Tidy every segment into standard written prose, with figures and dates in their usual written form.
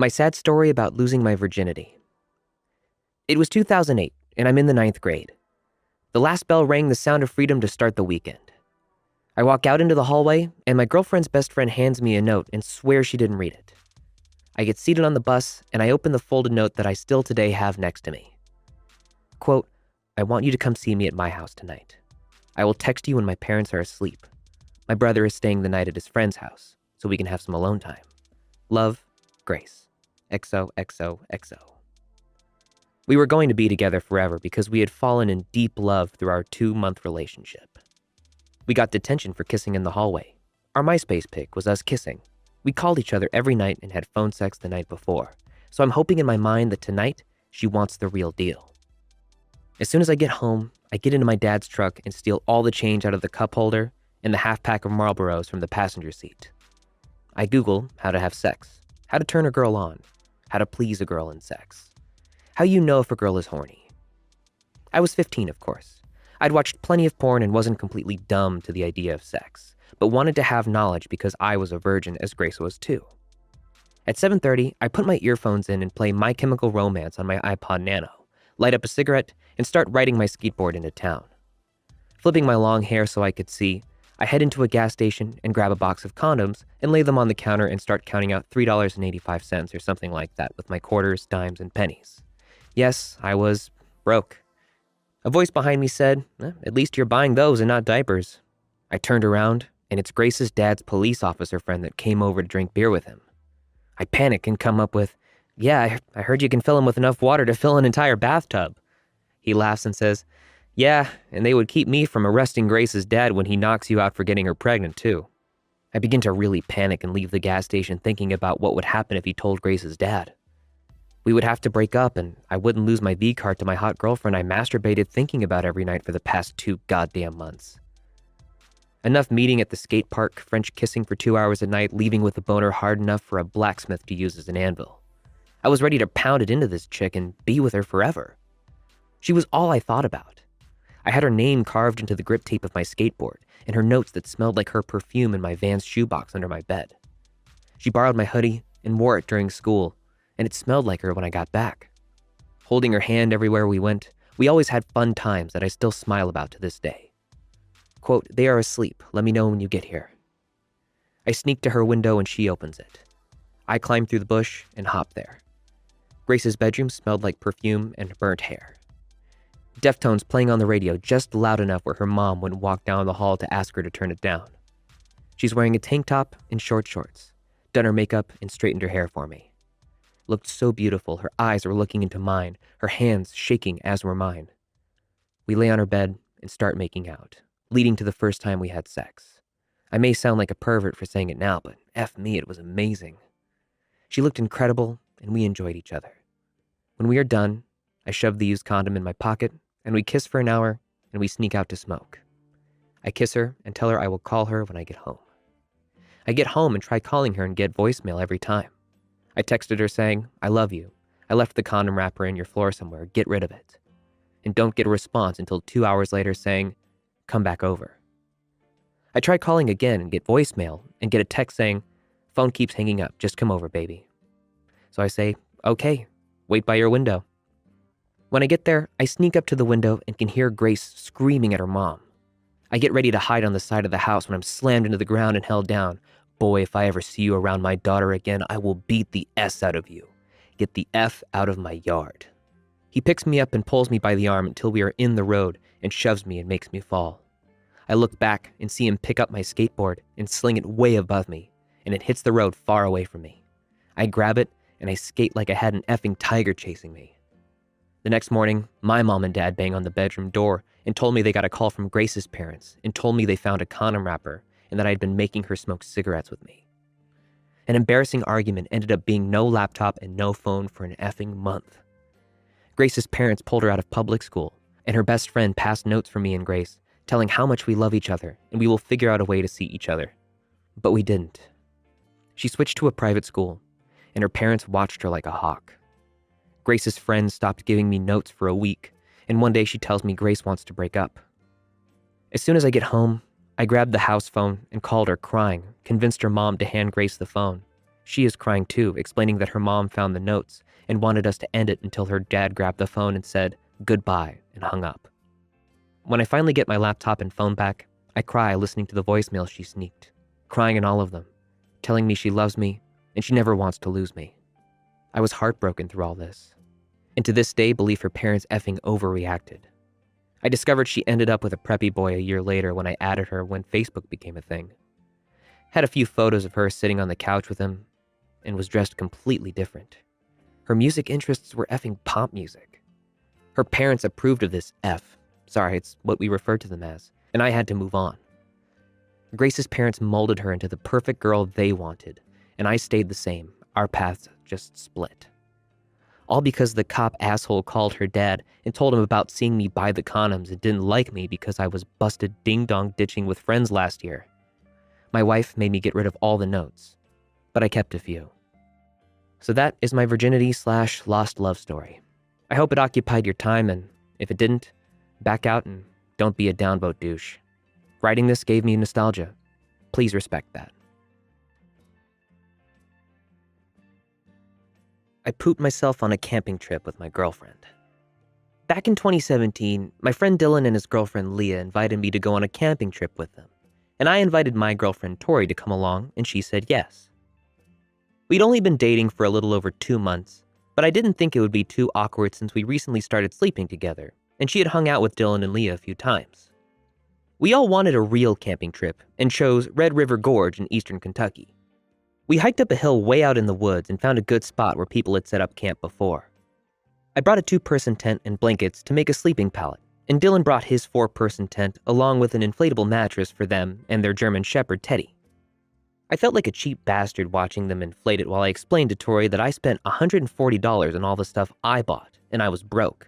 My sad story about losing my virginity. It was 2008, and I'm in the 9th grade. The last bell rang the sound of freedom to start the weekend. I walk out into the hallway, and my girlfriend's best friend hands me a note and swears she didn't read it. I get seated on the bus, and I open the folded note that I still today have next to me. Quote, I want you to come see me at my house tonight. I will text you when my parents are asleep. My brother is staying the night at his friend's house, so we can have some alone time. Love, Grace. XOXOXO. We were going to be together forever because we had fallen in deep love through our 2-month relationship. We got detention for kissing in the hallway. Our MySpace pic was us kissing. We called each other every night and had phone sex the night before, so I'm hoping in my mind that tonight she wants the real deal. As soon as I get home, I get into my dad's truck and steal all the change out of the cup holder and the half-pack of Marlboros from the passenger seat. I Google how to have sex, how to turn a girl on, how to please a girl in sex, how you know if a girl is horny. I was 15, of course. I'd watched plenty of porn and wasn't completely dumb to the idea of sex, but wanted to have knowledge because I was a virgin as Grace was too. At 7:30, I put my earphones in and play My Chemical Romance on my iPod Nano, light up a cigarette, and start riding my skateboard into town. Flipping my long hair so I could see, I head into a gas station and grab a box of condoms and lay them on the counter and start counting out $3.85 or something like that with my quarters, dimes, and pennies. Yes, I was broke. A voice behind me said, at least you're buying those and not diapers. I turned around, and it's Grace's dad's police officer friend that came over to drink beer with him. I panic and come up with, yeah, I heard you can fill him with enough water to fill an entire bathtub. He laughs and says, yeah, and they would keep me from arresting Grace's dad when he knocks you out for getting her pregnant, too. I begin to really panic and leave the gas station thinking about what would happen if he told Grace's dad. We would have to break up, and I wouldn't lose my V-card to my hot girlfriend I masturbated thinking about every night for the past 2 goddamn months. Enough meeting at the skate park, French kissing for 2 hours a night, leaving with a boner hard enough for a blacksmith to use as an anvil. I was ready to pound it into this chick and be with her forever. She was all I thought about. I had her name carved into the grip tape of my skateboard, and her notes that smelled like her perfume in my Vans shoebox under my bed. She borrowed my hoodie and wore it during school, and it smelled like her when I got back. Holding her hand everywhere we went, we always had fun times that I still smile about to this day. Quote, they are asleep. Let me know when you get here. I sneak to her window and she opens it. I climb through the bush and hop there. Grace's bedroom smelled like perfume and burnt hair. Deftones playing on the radio just loud enough where her mom wouldn't walk down the hall to ask her to turn it down. She's wearing a tank top and short shorts, done her makeup and straightened her hair for me. Looked so beautiful, her eyes were looking into mine, her hands shaking as were mine. We lay on her bed and start making out, leading to the first time we had sex. I may sound like a pervert for saying it now, but F me, it was amazing. She looked incredible, and we enjoyed each other. When we are done, I shove the used condom in my pocket, and we kiss for an hour, and we sneak out to smoke. I kiss her and tell her I will call her when I get home. I get home and try calling her and get voicemail every time. I texted her saying, I love you. I left the condom wrapper in your floor somewhere. Get rid of it. And don't get a response until 2 hours later saying, come back over. I try calling again and get voicemail and get a text saying, phone keeps hanging up. Just come over, baby. So I say, okay, wait by your window. When I get there, I sneak up to the window and can hear Grace screaming at her mom. I get ready to hide on the side of the house when I'm slammed into the ground and held down. Boy, if I ever see you around my daughter again, I will beat the S out of you. Get the F out of my yard. He picks me up and pulls me by the arm until we are in the road and shoves me and makes me fall. I look back and see him pick up my skateboard and sling it way above me, and it hits the road far away from me. I grab it and I skate like I had an effing tiger chasing me. The next morning, my mom and dad bang on the bedroom door and told me they got a call from Grace's parents and told me they found a condom wrapper and that I'd been making her smoke cigarettes with me. An embarrassing argument ended up being no laptop and no phone for an effing month. Grace's parents pulled her out of public school, and her best friend passed notes for me and Grace, telling how much we love each other and we will figure out a way to see each other. But we didn't. She switched to a private school, and her parents watched her like a hawk. Grace's friends stopped giving me notes for a week, and one day she tells me Grace wants to break up. As soon as I get home, I grabbed the house phone and called her crying, convinced her mom to hand Grace the phone. She is crying too, explaining that her mom found the notes and wanted us to end it until her dad grabbed the phone and said goodbye and hung up. When I finally get my laptop and phone back, I cry listening to the voicemail she sneaked, crying in all of them, telling me she loves me and she never wants to lose me. I was heartbroken through all this, and to this day believe her parents effing overreacted. I discovered she ended up with a preppy boy a year later when I added her when Facebook became a thing. Had a few photos of her sitting on the couch with him and was dressed completely different. Her music interests were effing pop music. Her parents approved of this Sorry, it's what we referred to them as, and I had to move on. Grace's parents molded her into the perfect girl they wanted, and I stayed the same. Our paths just split. All because the cop asshole called her dad and told him about seeing me buy the condoms and didn't like me because I was busted ding-dong ditching with friends last year. My wife made me get rid of all the notes, but I kept a few. So that is my virginity/lost love story. I hope it occupied your time, and if it didn't, back out and don't be a downvote douche. Writing this gave me nostalgia. Please respect that. I pooped myself on a camping trip with my girlfriend. Back in 2017, my friend Dylan and his girlfriend Leah invited me to go on a camping trip with them, and I invited my girlfriend Tori to come along, and she said yes. We'd only been dating for a little over 2 months, but I didn't think it would be too awkward since we recently started sleeping together, and she had hung out with Dylan and Leah a few times. We all wanted a real camping trip and chose Red River Gorge in eastern Kentucky. We hiked up a hill way out in the woods and found a good spot where people had set up camp before. I brought a 2-person tent and blankets to make a sleeping pallet, and Dylan brought his 4-person tent along with an inflatable mattress for them and their German Shepherd Teddy. I felt like a cheap bastard watching them inflate it while I explained to Tori that I spent $140 on all the stuff I bought and I was broke.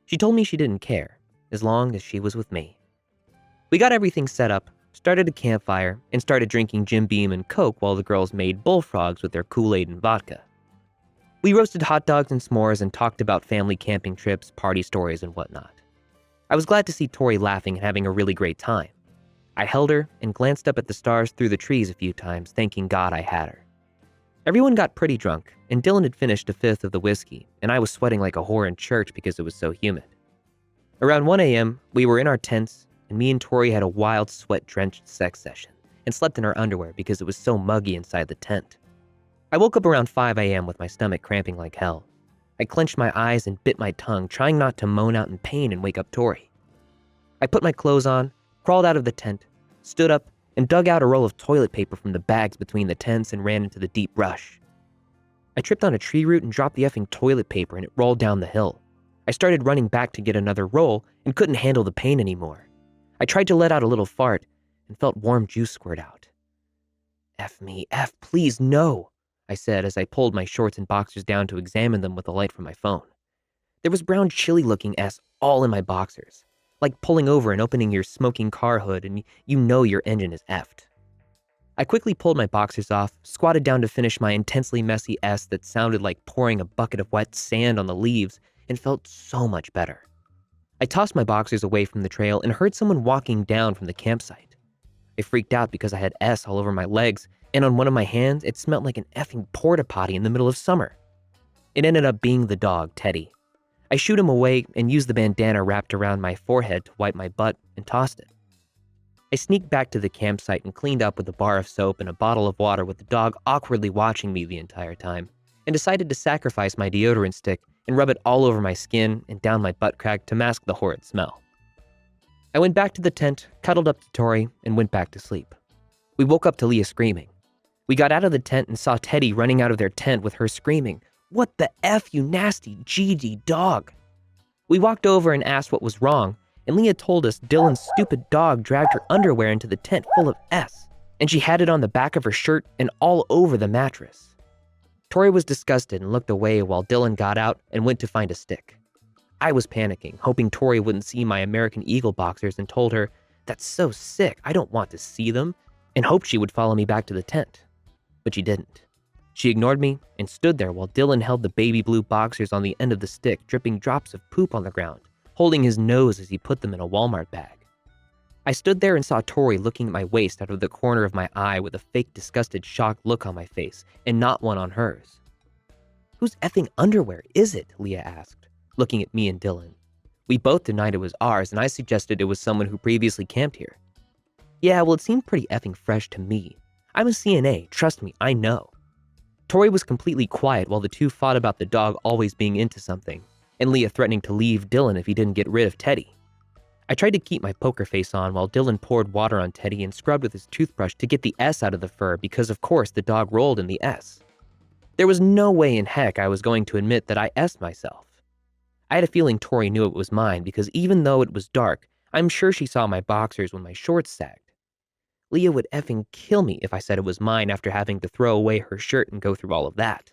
She told me she didn't care, as long as she was with me. We got everything set up, started a campfire, and started drinking Jim Beam and Coke while the girls made bullfrogs with their Kool-Aid and vodka. We roasted hot dogs and s'mores and talked about family camping trips, party stories, and whatnot. I was glad to see Tori laughing and having a really great time. I held her and glanced up at the stars through the trees a few times, thanking God I had her. Everyone got pretty drunk, and Dylan had finished a 5th of the whiskey, and I was sweating like a whore in church because it was so humid. Around 1 a.m., we were in our tents, and me and Tori had a wild sweat-drenched sex session and slept in our underwear because it was so muggy inside the tent. I woke up around 5 a.m. with my stomach cramping like hell. I clenched my eyes and bit my tongue, trying not to moan out in pain and wake up Tori. I put my clothes on, crawled out of the tent, stood up, and dug out a roll of toilet paper from the bags between the tents and ran into the deep brush. I tripped on a tree root and dropped the effing toilet paper and it rolled down the hill. I started running back to get another roll and couldn't handle the pain anymore. I tried to let out a little fart and felt warm juice squirt out. F me, F, please, no, I said as I pulled my shorts and boxers down to examine them with the light from my phone. There was brown chili-looking S all in my boxers, like pulling over and opening your smoking car hood and you know your engine is effed. I quickly pulled my boxers off, squatted down to finish my intensely messy S that sounded like pouring a bucket of wet sand on the leaves and felt so much better. I tossed my boxers away from the trail and heard someone walking down from the campsite. I freaked out because I had S all over my legs, and on one of my hands, it smelled like an effing porta potty in the middle of summer. It ended up being the dog, Teddy. I shooed him away and used the bandana wrapped around my forehead to wipe my butt and tossed it. I sneaked back to the campsite and cleaned up with a bar of soap and a bottle of water with the dog awkwardly watching me the entire time, and decided to sacrifice my deodorant stick and rub it all over my skin and down my butt crack to mask the horrid smell. I went back to the tent, cuddled up to Tori, and went back to sleep. We woke up to Leah screaming. We got out of the tent and saw Teddy running out of their tent with her screaming, "What the F, you nasty GD dog?" We walked over and asked what was wrong, and Leah told us Dylan's stupid dog dragged her underwear into the tent full of S, and she had it on the back of her shirt and all over the mattress. Tori was disgusted and looked away while Dylan got out and went to find a stick. I was panicking, hoping Tori wouldn't see my American Eagle boxers, and told her, "That's so sick, I don't want to see them," and hoped she would follow me back to the tent. But she didn't. She ignored me and stood there while Dylan held the baby blue boxers on the end of the stick, dripping drops of poop on the ground, holding his nose as he put them in a Walmart bag. I stood there and saw Tori looking at my waist out of the corner of my eye with a fake disgusted shocked look on my face and not one on hers. "Whose effing underwear is it?" Leah asked, looking at me and Dylan. We both denied it was ours, and I suggested it was someone who previously camped here. "Yeah, well, it seemed pretty effing fresh to me. I'm a CNA, trust me, I know." Tori was completely quiet while the two fought about the dog always being into something, and Leah threatening to leave Dylan if he didn't get rid of Teddy. I tried to keep my poker face on while Dylan poured water on Teddy and scrubbed with his toothbrush to get the S out of the fur because, of course, the dog rolled in the S. There was no way in heck I was going to admit that I S'd myself. I had a feeling Tori knew it was mine because even though it was dark, I'm sure she saw my boxers when my shorts sagged. Leah would effing kill me if I said it was mine after having to throw away her shirt and go through all of that.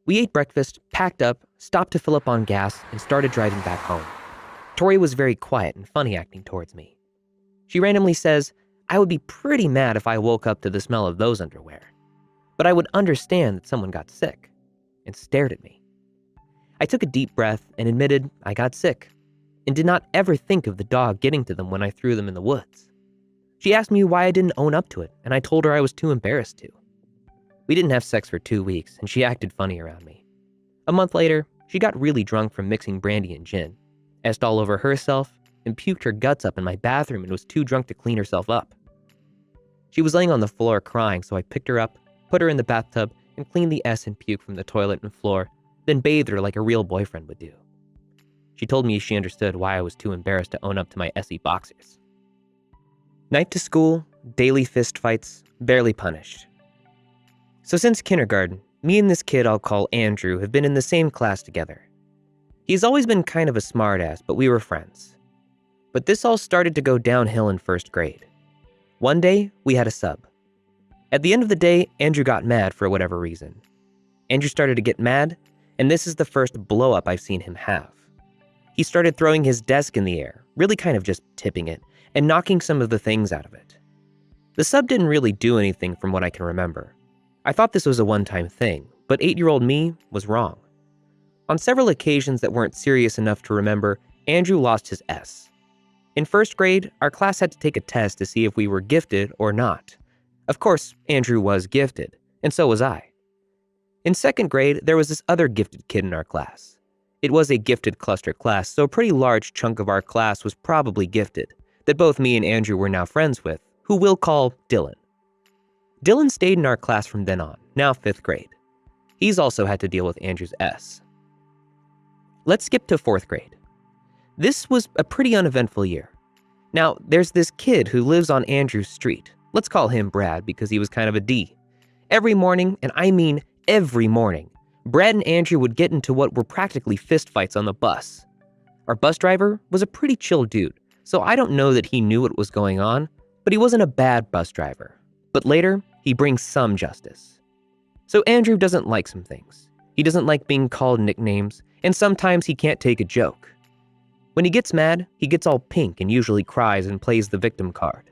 We ate breakfast, packed up, stopped to fill up on gas, and started driving back home. Tori was very quiet and funny acting towards me. She randomly says, I would be pretty mad if I woke up to the smell of those underwear, but I would understand that someone got sick, and stared at me. I took a deep breath and admitted I got sick, and did not ever think of the dog getting to them when I threw them in the woods. She asked me why I didn't own up to it, and I told her I was too embarrassed to. We didn't have sex for 2 weeks, and she acted funny around me. A month later, she got really drunk from mixing brandy and gin, essed all over herself, and puked her guts up in my bathroom and was too drunk to clean herself up. She was laying on the floor crying, so I picked her up, put her in the bathtub, and cleaned the S and puke from the toilet and floor, then bathed her like a real boyfriend would do. She told me she understood why I was too embarrassed to own up to my SE boxers. Night to school, daily fistfights, barely punished. So since kindergarten, me and this kid I'll call Andrew have been in the same class together. He's always been kind of a smartass, but we were friends. But this all started to go downhill in first grade. One day, we had a sub. At the end of the day, Andrew got mad for whatever reason. Andrew started to get mad, and this is the first blow-up I've seen him have. He started throwing his desk in the air, really kind of just tipping it, and knocking some of the things out of it. The sub didn't really do anything from what I can remember. I thought this was a one-time thing, but 8-year-old me was wrong. On several occasions that weren't serious enough to remember, Andrew lost his S. In first grade, our class had to take a test to see if we were gifted or not. Of course, Andrew was gifted, and so was I. In second grade, there was this other gifted kid in our class. It was a gifted cluster class, so a pretty large chunk of our class was probably gifted, that both me and Andrew were now friends with, who we'll call Dylan. Dylan stayed in our class from then on, now 5th grade. He's also had to deal with Andrew's S. Let's skip to 4th grade. This was a pretty uneventful year. Now, there's this kid who lives on Andrew's street. Let's call him Brad because he was kind of a D. Every morning, and I mean every morning, Brad and Andrew would get into what were practically fistfights on the bus. Our bus driver was a pretty chill dude, so I don't know that he knew what was going on, but he wasn't a bad bus driver. But later, he brings some justice. So Andrew doesn't like some things. He doesn't like being called nicknames, and sometimes he can't take a joke. When he gets mad, he gets all pink and usually cries and plays the victim card.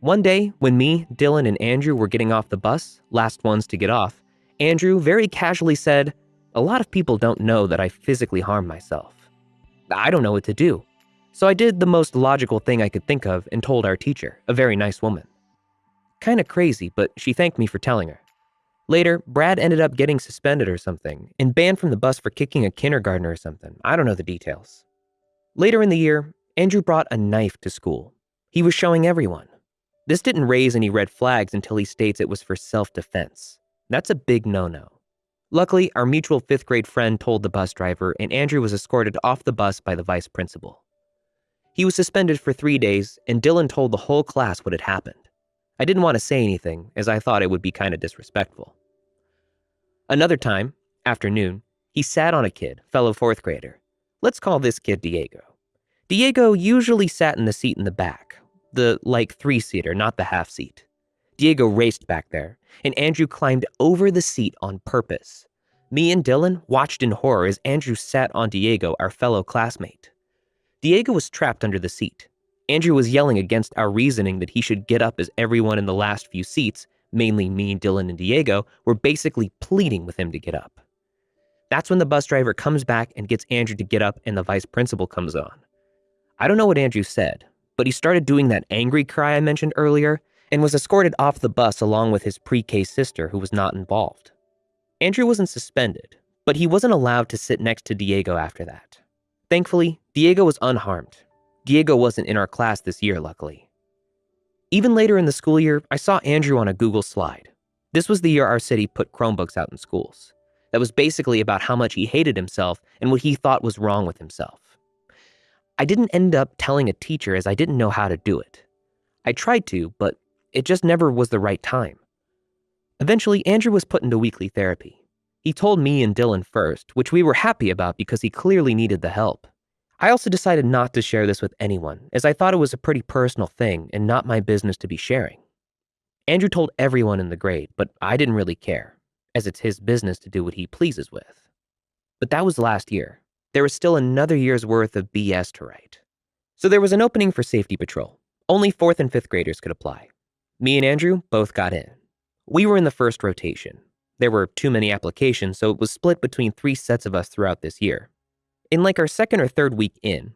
One day, when me, Dylan, and Andrew were getting off the bus, last ones to get off, Andrew very casually said, "A lot of people don't know that I physically harmed myself. I don't know what to do." So I did the most logical thing I could think of and told our teacher, a very nice woman. Kinda crazy, but she thanked me for telling her. Later, Brad ended up getting suspended or something and banned from the bus for kicking a kindergartner or something. I don't know the details. Later in the year, Andrew brought a knife to school. He was showing everyone. This didn't raise any red flags until he states it was for self-defense. That's a big no-no. Luckily, our mutual 5th grade friend told the bus driver, and Andrew was escorted off the bus by the vice principal. He was suspended for 3 days, and Dylan told the whole class what had happened. I didn't want to say anything, as I thought it would be kind of disrespectful. Another time, afternoon, he sat on a kid, fellow 4th grader. Let's call this kid Diego. Diego usually sat in the seat in the back, the 3-seater, not the half seat. Diego raced back there, and Andrew climbed over the seat on purpose. Me and Dylan watched in horror as Andrew sat on Diego, our fellow classmate. Diego was trapped under the seat. Andrew was yelling against our reasoning that he should get up as everyone in the last few seats, mainly me, Dylan, and Diego, were basically pleading with him to get up. That's when the bus driver comes back and gets Andrew to get up and the vice principal comes on. I don't know what Andrew said, but he started doing that angry cry I mentioned earlier and was escorted off the bus along with his pre-K sister who was not involved. Andrew wasn't suspended, but he wasn't allowed to sit next to Diego after that. Thankfully, Diego was unharmed. Diego wasn't in our class this year, luckily. Even later in the school year, I saw Andrew on a Google slide. This was the year our city put Chromebooks out in schools. That was basically about how much he hated himself and what he thought was wrong with himself. I didn't end up telling a teacher as I didn't know how to do it. I tried to, but it just never was the right time. Eventually, Andrew was put into weekly therapy. He told me and Dylan first, which we were happy about because he clearly needed the help. I also decided not to share this with anyone, as I thought it was a pretty personal thing and not my business to be sharing. Andrew told everyone in the grade, but I didn't really care, as it's his business to do what he pleases with. But that was last year. There was still another year's worth of BS to write. So there was an opening for safety patrol. Only 4th and 5th graders could apply. Me and Andrew both got in. We were in the first rotation. There were too many applications, so it was split between 3 sets of us throughout this year. In like our 2nd or 3rd week in,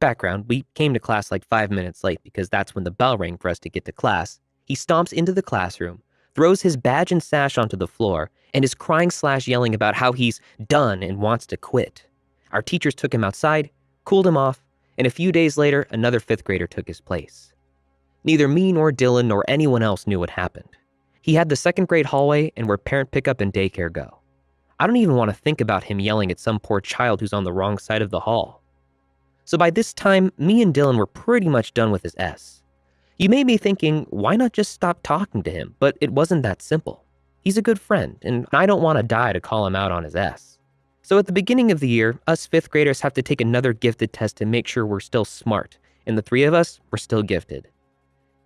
background, we came to class like 5 minutes late because that's when the bell rang for us to get to class. He stomps into the classroom, throws his badge and sash onto the floor, and is crying/yelling about how he's done and wants to quit. Our teachers took him outside, cooled him off, and a few days later, another 5th grader took his place. Neither me nor Dylan nor anyone else knew what happened. He had the 2nd grade hallway and where parent pickup and daycare go. I don't even want to think about him yelling at some poor child who's on the wrong side of the hall. So by this time, me and Dylan were pretty much done with his S. You may be thinking, why not just stop talking to him? But it wasn't that simple. He's a good friend, and I don't want to die to call him out on his S. So at the beginning of the year, us 5th graders have to take another gifted test to make sure we're still smart, and the 3 of us were still gifted.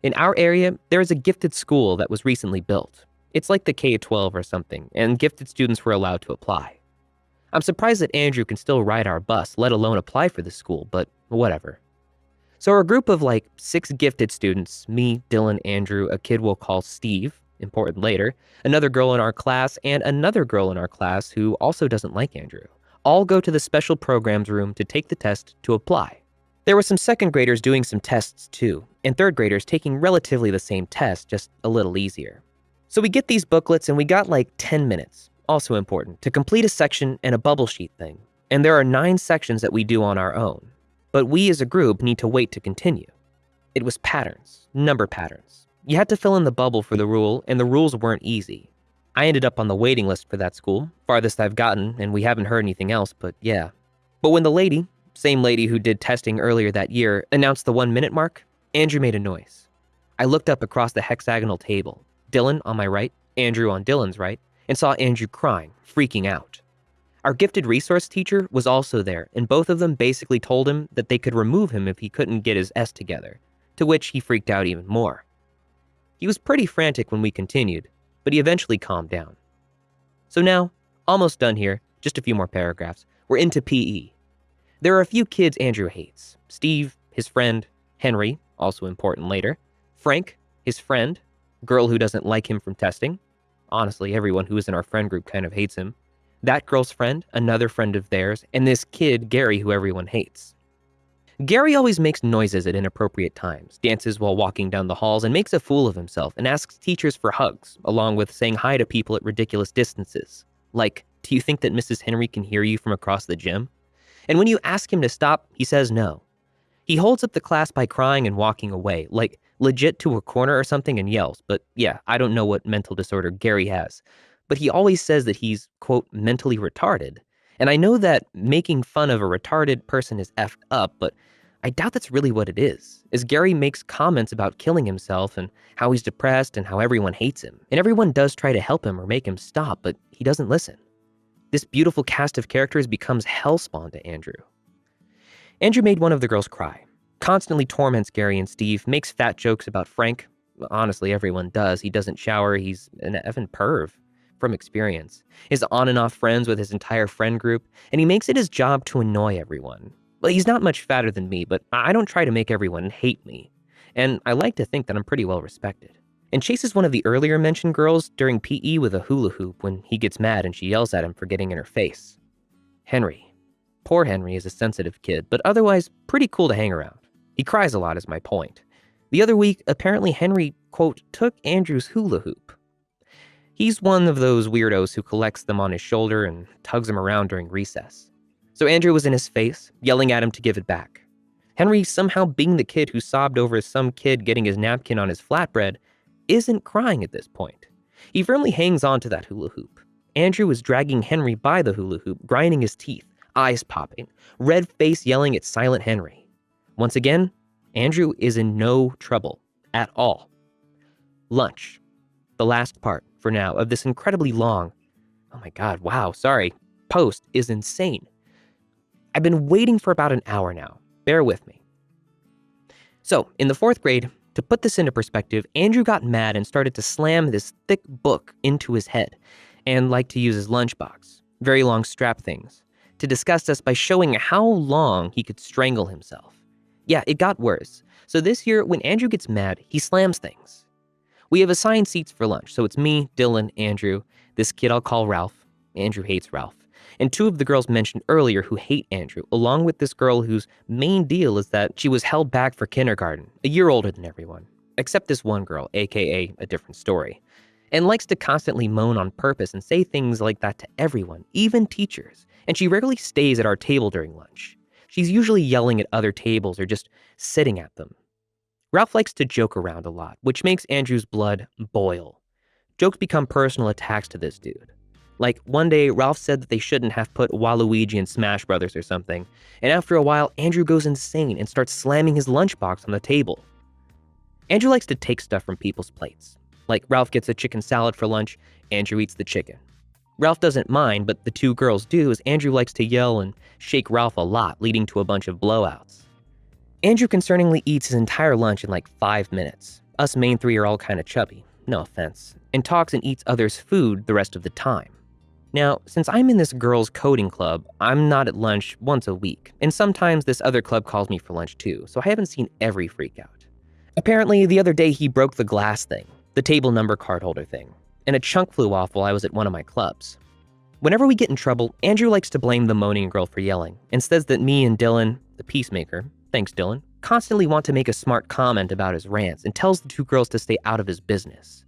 In our area, there is a gifted school that was recently built. It's like the K-12 or something, and gifted students were allowed to apply. I'm surprised that Andrew can still ride our bus, let alone apply for the school, but whatever. So our group of like 6 gifted students, me, Dylan, Andrew, a kid we'll call Steve, important later, another girl in our class, and another girl in our class who also doesn't like Andrew, all go to the special programs room to take the test to apply. There were some 2nd graders doing some tests too, and 3rd graders taking relatively the same test, just a little easier. So we get these booklets and we got like 10 minutes, also important, to complete a section and a bubble sheet thing. And there are 9 sections that we do on our own. But we as a group need to wait to continue. It was patterns, number patterns. You had to fill in the bubble for the rule, and the rules weren't easy. I ended up on the waiting list for that school, farthest I've gotten, and we haven't heard anything else, but yeah. But when the lady, same lady who did testing earlier that year, announced the 1-minute mark, Andrew made a noise. I looked up across the hexagonal table, Dylan on my right, Andrew on Dylan's right, and saw Andrew crying, freaking out. Our gifted resource teacher was also there, and both of them basically told him that they could remove him if he couldn't get his S together, to which he freaked out even more. He was pretty frantic when we continued, but he eventually calmed down. So now, almost done here, just a few more paragraphs, we're into PE. There are a few kids Andrew hates. Steve, his friend, Henry, also important later, Frank, his friend, girl who doesn't like him from testing. Honestly, everyone who is in our friend group kind of hates him. That girl's friend, another friend of theirs, and this kid, Gary, who everyone hates. Gary always makes noises at inappropriate times, dances while walking down the halls, and makes a fool of himself and asks teachers for hugs, along with saying hi to people at ridiculous distances. Like, do you think that Mrs. Henry can hear you from across the gym? And when you ask him to stop, he says no. He holds up the class by crying and walking away, like legit to a corner or something, and yells. But yeah, I don't know what mental disorder Gary has. But he always says that he's, quote, mentally retarded. And I know that making fun of a retarded person is effed up, but I doubt that's really what it is, as Gary makes comments about killing himself and how he's depressed and how everyone hates him. And everyone does try to help him or make him stop, but he doesn't listen. This beautiful cast of characters becomes hellspawn to Andrew. Andrew made one of the girls cry, constantly torments Gary and Steve, makes fat jokes about Frank. Honestly, everyone does. He doesn't shower. He's an effing perv. From experience, is on and off friends with his entire friend group, and he makes it his job to annoy everyone. Well, he's not much fatter than me, but I don't try to make everyone hate me. And I like to think that I'm pretty well respected. And chases one of the earlier mentioned girls during PE with a hula hoop when he gets mad and she yells at him for getting in her face. Henry. Poor Henry is a sensitive kid, but otherwise pretty cool to hang around. He cries a lot is my point. The other week, apparently Henry, quote, took Andrew's hula hoop. He's one of those weirdos who collects them on his shoulder and tugs them around during recess. So Andrew was in his face, yelling at him to give it back. Henry, somehow being the kid who sobbed over some kid getting his napkin on his flatbread, isn't crying at this point. He firmly hangs on to that hula hoop. Andrew is dragging Henry by the hula hoop, grinding his teeth, eyes popping, red face yelling at silent Henry. Once again, Andrew is in no trouble at all. Lunch. The last part, for now, of this incredibly long, post is insane. I've been waiting for about an hour now. Bear with me. So, in the 4th grade, to put this into perspective, Andrew got mad and started to slam this thick book into his head and liked to use his lunchbox, very long strap things, to disgust us by showing how long he could strangle himself. Yeah, it got worse. So this year, when Andrew gets mad, he slams things. We have assigned seats for lunch, so it's me, Dylan, Andrew, this kid I'll call Ralph. Andrew hates Ralph. And 2 of the girls mentioned earlier who hate Andrew, along with this girl whose main deal is that she was held back for kindergarten, a year older than everyone, except this one girl, aka a different story, and likes to constantly moan on purpose and say things like that to everyone, even teachers, and she rarely stays at our table during lunch. She's usually yelling at other tables or just sitting at them. Ralph likes to joke around a lot, which makes Andrew's blood boil. Jokes become personal attacks to this dude. Like, one day, Ralph said that they shouldn't have put Waluigi in Smash Brothers or something, and after a while, Andrew goes insane and starts slamming his lunchbox on the table. Andrew likes to take stuff from people's plates. Like, Ralph gets a chicken salad for lunch, Andrew eats the chicken. Ralph doesn't mind, but the 2 girls do, as Andrew likes to yell and shake Ralph a lot, leading to a bunch of blowouts. Andrew concerningly eats his entire lunch in like 5 minutes. Us main 3 are all kind of chubby, no offense, and talks and eats others' food the rest of the time. Now, since I'm in this girls' coding club, I'm not at lunch once a week, and sometimes this other club calls me for lunch too, so I haven't seen every freakout. Apparently, the other day he broke the glass thing, the table number card holder thing, and a chunk flew off while I was at one of my clubs. Whenever we get in trouble, Andrew likes to blame the moaning girl for yelling, and says that me and Dylan, the peacemaker, thanks Dylan, constantly want to make a smart comment about his rants and tells the 2 girls to stay out of his business.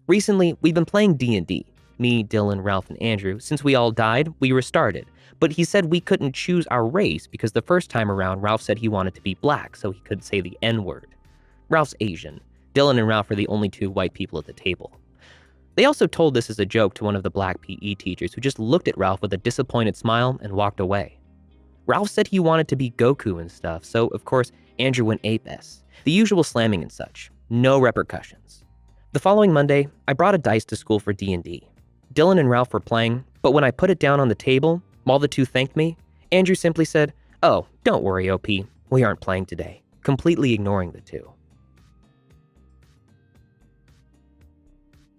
Recently, we've been playing D&D. Me, Dylan, Ralph, and Andrew. Since we all died, we restarted. But he said we couldn't choose our race because the first time around, Ralph said he wanted to be black so he could say the N-word. Ralph's Asian. Dylan and Ralph are the only 2 white people at the table. They also told this as a joke to one of the black PE teachers who just looked at Ralph with a disappointed smile and walked away. Ralph said he wanted to be Goku and stuff, so of course, Andrew went ape-s. The usual slamming and such. No repercussions. The following Monday, I brought a dice to school for D&D. Dylan and Ralph were playing, but when I put it down on the table, while the 2 thanked me, Andrew simply said, "Oh, don't worry, OP, we aren't playing today," completely ignoring the 2.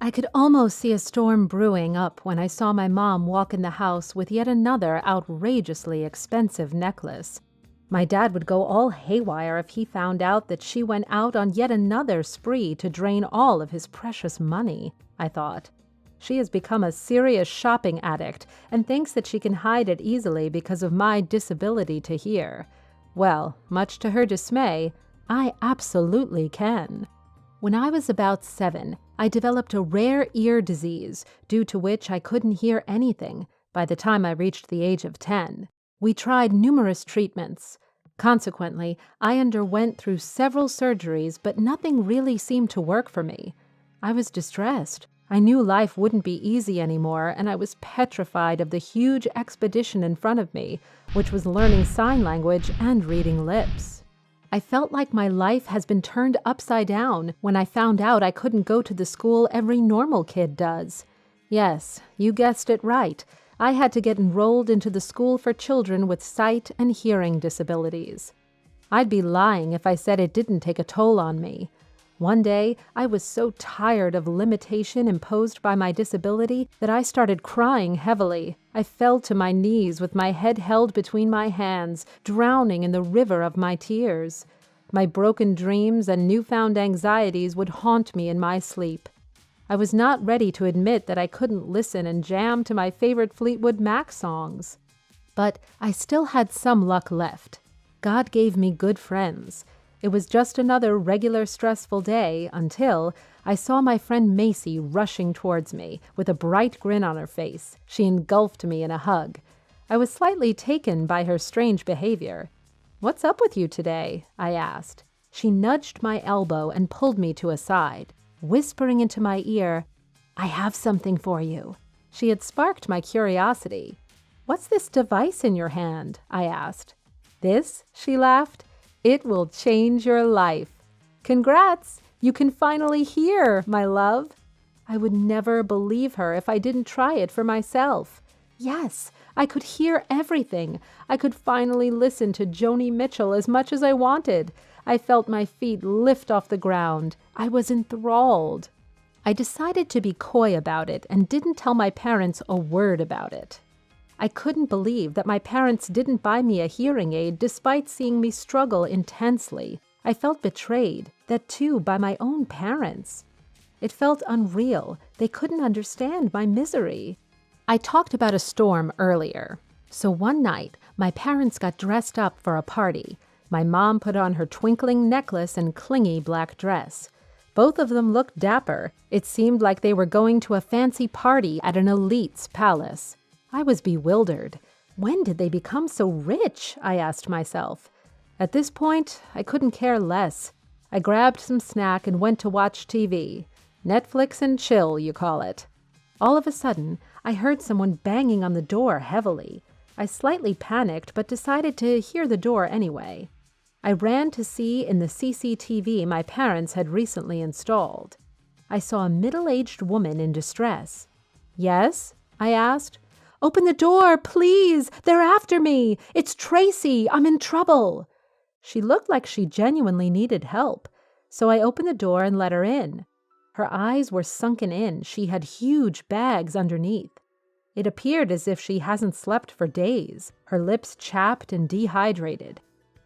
I could almost see a storm brewing up when I saw my mom walk in the house with yet another outrageously expensive necklace. My dad would go all haywire if he found out that she went out on yet another spree to drain all of his precious money, I thought. She has become a serious shopping addict and thinks that she can hide it easily because of my disability to hear. Well, much to her dismay, I absolutely can. When I was about 7, I developed a rare ear disease, due to which I couldn't hear anything by the time I reached the age of 10. We tried numerous treatments. Consequently, I underwent through several surgeries, but nothing really seemed to work for me. I was distressed. I knew life wouldn't be easy anymore, and I was petrified of the huge expedition in front of me, which was learning sign language and reading lips. I felt like my life has been turned upside down when I found out I couldn't go to the school every normal kid does. Yes, you guessed it right. I had to get enrolled into the school for children with sight and hearing disabilities. I'd be lying if I said it didn't take a toll on me. One day, I was so tired of limitation imposed by my disability that I started crying heavily. I fell to my knees with my head held between my hands, drowning in the river of my tears. My broken dreams and newfound anxieties would haunt me in my sleep. I was not ready to admit that I couldn't listen and jam to my favorite Fleetwood Mac songs. But I still had some luck left. God gave me good friends. It was just another regular stressful day until I saw my friend Macy rushing towards me with a bright grin on her face. She engulfed me in a hug. I was slightly taken by her strange behavior. "What's up with you today?" I asked. She nudged my elbow and pulled me to a side, whispering into my ear, "I have something for you." She had sparked my curiosity. "What's this device in your hand?" I asked. "This," she laughed, "it will change your life." "Congrats! You can finally hear, my love." I would never believe her if I didn't try it for myself. Yes, I could hear everything. I could finally listen to Joni Mitchell as much as I wanted. I felt my feet lift off the ground. I was enthralled. I decided to be coy about it and didn't tell my parents a word about it. I couldn't believe that my parents didn't buy me a hearing aid despite seeing me struggle intensely. I felt betrayed, that too by my own parents. It felt unreal. They couldn't understand my misery. I talked about a storm earlier. So one night, my parents got dressed up for a party. My mom put on her twinkling necklace and clingy black dress. Both of them looked dapper. It seemed like they were going to a fancy party at an elite's palace. I was bewildered. When did they become so rich? I asked myself. At this point, I couldn't care less. I grabbed some snack and went to watch TV. Netflix and chill, you call it. All of a sudden, I heard someone banging on the door heavily. I slightly panicked, but decided to hear the door anyway. I ran to see in the CCTV my parents had recently installed. I saw a middle-aged woman in distress. "Yes?" I asked. "Open the door, please! They're after me! It's Tracy! I'm in trouble!" She looked like she genuinely needed help, so I opened the door and let her in. Her eyes were sunken in. She had huge bags underneath. It appeared as if she hasn't slept for days, her lips chapped and dehydrated.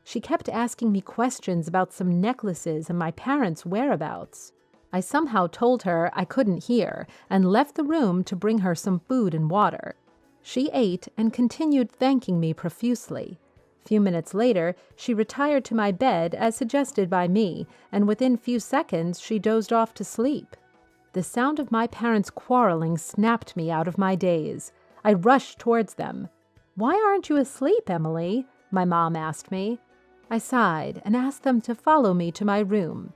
She kept asking me questions about some necklaces and my parents' whereabouts. I somehow told her I couldn't hear and left the room to bring her some food and water. She ate and continued thanking me profusely. A few minutes later, she retired to my bed as suggested by me, and within few seconds she dozed off to sleep. The sound of my parents quarreling snapped me out of my daze. I rushed towards them. "Why aren't you asleep, Emily?" my mom asked me. I sighed and asked them to follow me to my room.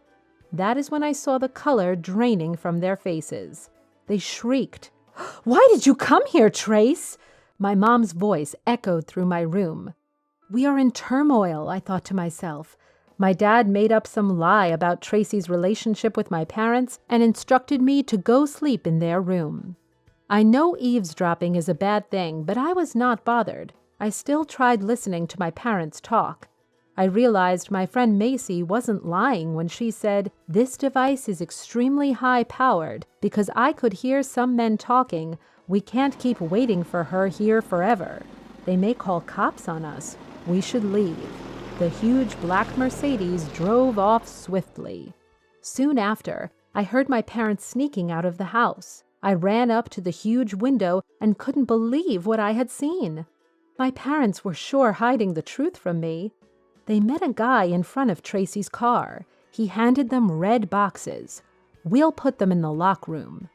That is when I saw the color draining from their faces. They shrieked, "Why did you come here, Trace?" My mom's voice echoed through my room. "We are in turmoil," I thought to myself. My dad made up some lie about Tracy's relationship with my parents and instructed me to go sleep in their room. I know eavesdropping is a bad thing, but I was not bothered. I still tried listening to my parents talk. I realized my friend Macy wasn't lying when she said, "This device is extremely high-powered because I could hear some men talking. We can't keep waiting for her here forever. They may call cops on us. We should leave." The huge black Mercedes drove off swiftly. Soon after, I heard my parents sneaking out of the house. I ran up to the huge window and couldn't believe what I had seen. My parents were sure hiding the truth from me. They met a guy in front of Tracy's car. He handed them red boxes. "We'll put them in the lock room."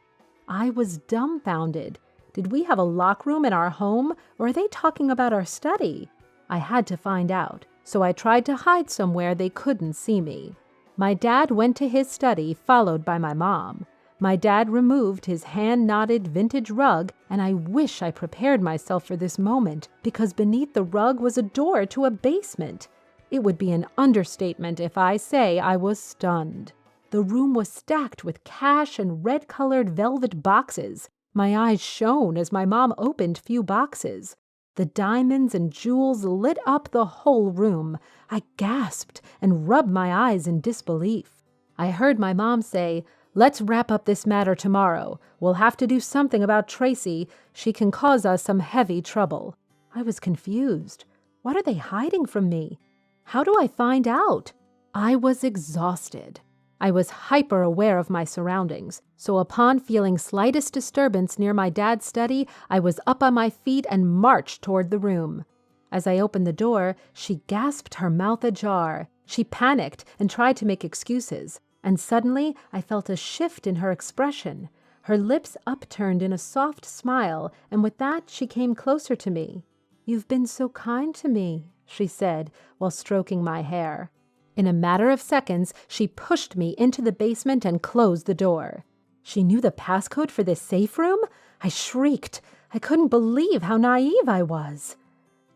I was dumbfounded. Did we have a lock room in our home, or are they talking about our study? I had to find out, so I tried to hide somewhere they couldn't see me. My dad went to his study, followed by my mom. My dad removed his hand-knotted vintage rug, and I wish I prepared myself for this moment, because beneath the rug was a door to a basement. It would be an understatement if I say I was stunned. The room was stacked with cash and red-colored velvet boxes. My eyes shone as my mom opened few boxes. The diamonds and jewels lit up the whole room. I gasped and rubbed my eyes in disbelief. I heard my mom say, "Let's wrap up this matter tomorrow. We'll have to do something about Tracy. She can cause us some heavy trouble." I was confused. What are they hiding from me? How do I find out? I was exhausted. I was hyper-aware of my surroundings, so upon feeling slightest disturbance near my dad's study, I was up on my feet and marched toward the room. As I opened the door, she gasped, her mouth ajar. She panicked and tried to make excuses, and suddenly I felt a shift in her expression. Her lips upturned in a soft smile, and with that she came closer to me. "You've been so kind to me," she said, while stroking my hair. In a matter of seconds, she pushed me into the basement and closed the door. She knew the passcode for this safe room? I shrieked. I couldn't believe how naive I was.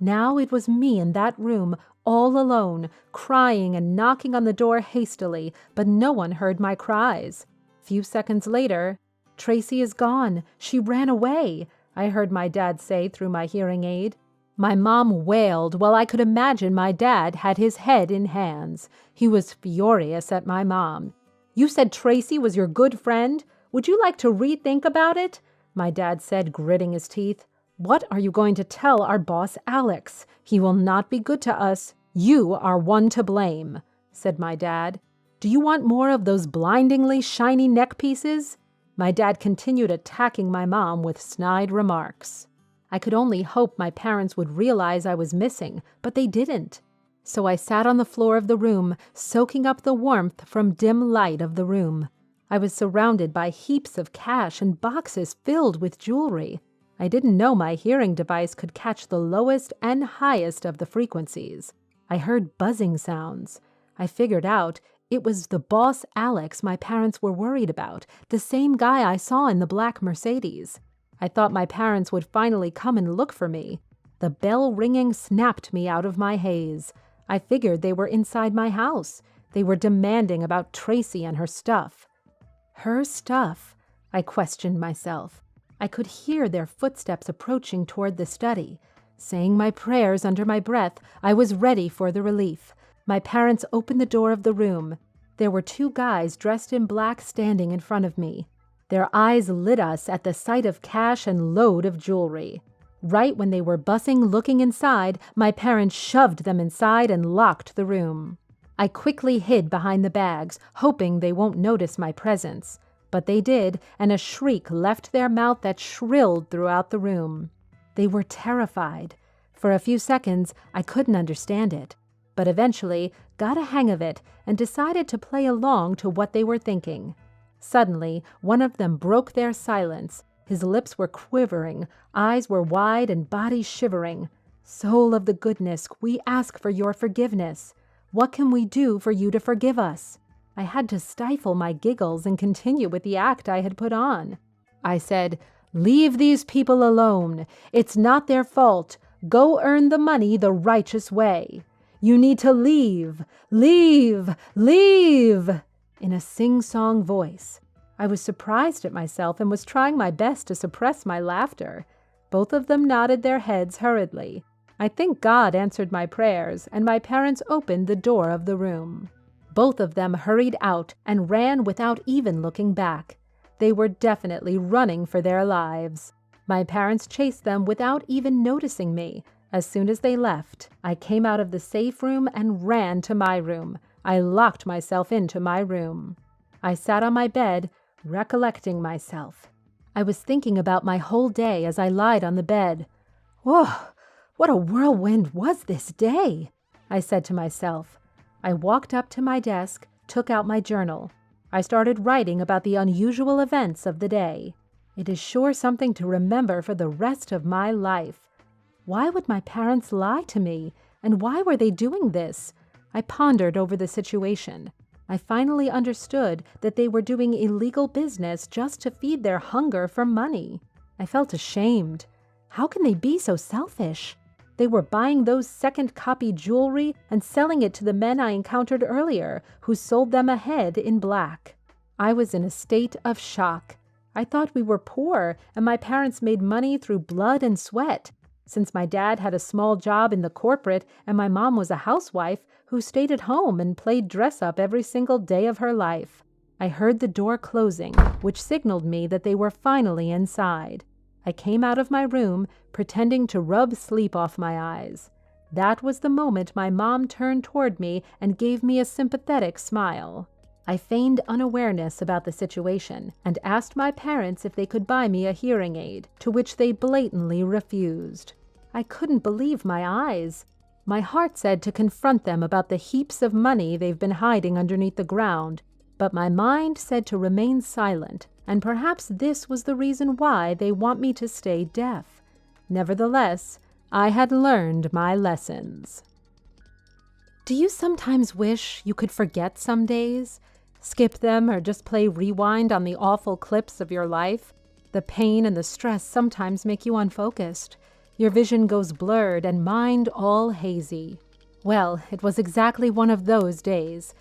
Now it was me in that room, all alone, crying and knocking on the door hastily, but no one heard my cries. Few seconds later, "Tracy is gone. She ran away," I heard my dad say through my hearing aid. My mom wailed while I could imagine my dad had his head in hands. He was furious at my mom. "You said Tracy was your good friend? Would you like to rethink about it?" my dad said, gritting his teeth. "What are you going to tell our boss Alex? He will not be good to us. You are one to blame," said my dad. "Do you want more of those blindingly shiny neck pieces?" My dad continued attacking my mom with snide remarks. I could only hope my parents would realize I was missing, but they didn't. So I sat on the floor of the room, soaking up the warmth from dim light of the room. I was surrounded by heaps of cash and boxes filled with jewelry. I didn't know my hearing device could catch the lowest and highest of the frequencies. I heard buzzing sounds. I figured out it was the boss Alex my parents were worried about, the same guy I saw in the black Mercedes. I thought my parents would finally come and look for me. The bell ringing snapped me out of my haze. I figured they were inside my house. They were demanding about Tracy and her stuff. Her stuff? I questioned myself. I could hear their footsteps approaching toward the study. Saying my prayers under my breath, I was ready for the relief. My parents opened the door of the room. There were two guys dressed in black standing in front of me. Their eyes lit us at the sight of cash and load of jewelry. Right when they were bussing looking inside, my parents shoved them inside and locked the room. I quickly hid behind the bags, hoping they won't notice my presence. But they did, and a shriek left their mouth that shrilled throughout the room. They were terrified. For a few seconds, I couldn't understand it, but eventually got a hang of it and decided to play along to what they were thinking. Suddenly, one of them broke their silence. His lips were quivering, eyes were wide, and body shivering. "Soul of the goodness, we ask for your forgiveness. What can we do for you to forgive us?" I had to stifle my giggles and continue with the act I had put on. I said, "Leave these people alone. It's not their fault. Go earn the money the righteous way. You need to leave, leave, leave," in a sing-song voice. I was surprised at myself and was trying my best to suppress my laughter. Both of them nodded their heads hurriedly. I think God answered my prayers, and my parents opened the door of the room. Both of them hurried out and ran without even looking back. They were definitely running for their lives. My parents chased them without even noticing me. As soon as they left, I came out of the safe room and ran to my room. I locked myself into my room. I sat on my bed, recollecting myself. I was thinking about my whole day as I lied on the bed. "Whoa, what a whirlwind was this day," I said to myself. I walked up to my desk, took out my journal. I started writing about the unusual events of the day. It is sure something to remember for the rest of my life. Why would my parents lie to me? And why were they doing this? I pondered over the situation. I finally understood that they were doing illegal business just to feed their hunger for money. I felt ashamed. How can they be so selfish? They were buying those second-copy jewelry and selling it to the men I encountered earlier, who sold them ahead in black. I was in a state of shock. I thought we were poor, and my parents made money through blood and sweat. Since my dad had a small job in the corporate and my mom was a housewife who stayed at home and played dress-up every single day of her life. I heard the door closing, which signaled me that they were finally inside. I came out of my room, pretending to rub sleep off my eyes. That was the moment my mom turned toward me and gave me a sympathetic smile. I feigned unawareness about the situation and asked my parents if they could buy me a hearing aid, to which they blatantly refused. I couldn't believe my eyes. My heart said to confront them about the heaps of money they've been hiding underneath the ground, but my mind said to remain silent, and perhaps this was the reason why they want me to stay deaf. Nevertheless, I had learned my lessons. Do you sometimes wish you could forget some days? Skip them or just play rewind on the awful clips of your life? The pain and the stress sometimes make you unfocused. Your vision goes blurred and mind all hazy. Well, it was exactly one of those days.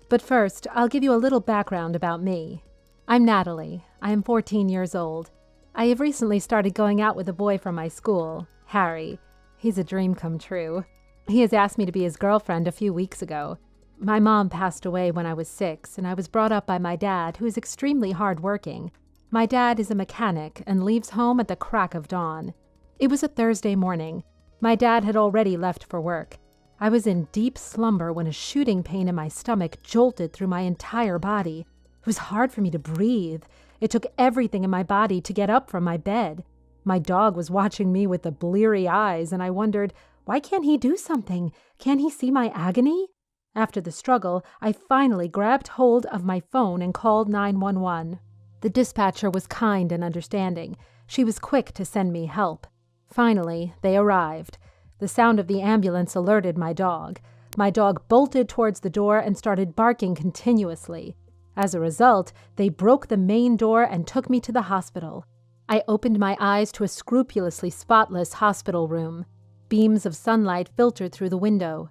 But first, I'll give you a little background about me. I'm Natalie. I am 14 years old. I have recently started going out with a boy from my school, Harry. He's a dream come true. He has asked me to be his girlfriend a few weeks ago. My mom passed away when I was 6, and I was brought up by my dad, who is extremely hardworking. My dad is a mechanic and leaves home at the crack of dawn. It was a Thursday morning. My dad had already left for work. I was in deep slumber when a shooting pain in my stomach jolted through my entire body. It was hard for me to breathe. It took everything in my body to get up from my bed. My dog was watching me with the bleary eyes, and I wondered, why can't he do something? Can he see my agony? After the struggle, I finally grabbed hold of my phone and called 911. The dispatcher was kind and understanding. She was quick to send me help. Finally, they arrived. The sound of the ambulance alerted my dog. My dog bolted towards the door and started barking continuously. As a result, they broke the main door and took me to the hospital. I opened my eyes to a scrupulously spotless hospital room. Beams of sunlight filtered through the window.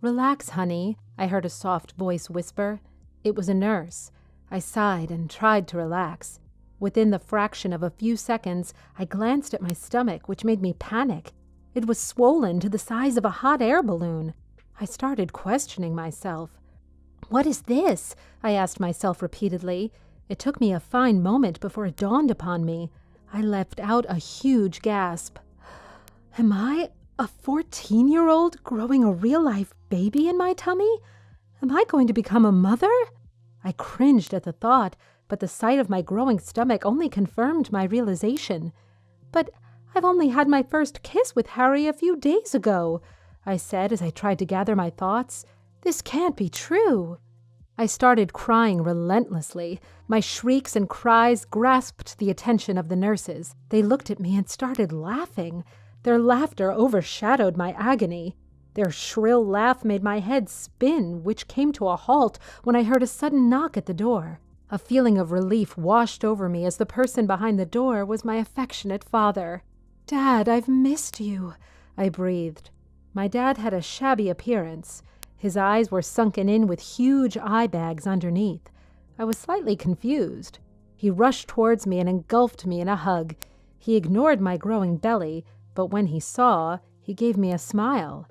"Relax, honey," I heard a soft voice whisper. It was a nurse. I sighed and tried to relax. Within the fraction of a few seconds, I glanced at my stomach, which made me panic. It was swollen to the size of a hot air balloon. I started questioning myself. "What is this?" I asked myself repeatedly. It took me a fine moment before it dawned upon me. I let out a huge gasp. Am I a 14-year-old growing a real-life baby in my tummy? Am I going to become a mother? I cringed at the thought, but the sight of my growing stomach only confirmed my realization. "But I've only had my first kiss with Harry a few days ago," I said as I tried to gather my thoughts. "This can't be true." I started crying relentlessly. My shrieks and cries grasped the attention of the nurses. They looked at me and started laughing. Their laughter overshadowed my agony. Their shrill laugh made my head spin, which came to a halt when I heard a sudden knock at the door. A feeling of relief washed over me as the person behind the door was my affectionate father. "Dad, I've missed you," I breathed. My dad had a shabby appearance. His eyes were sunken in with huge eye bags underneath. I was slightly confused. He rushed towards me and engulfed me in a hug. He ignored my growing belly, but when he saw, he gave me a smile.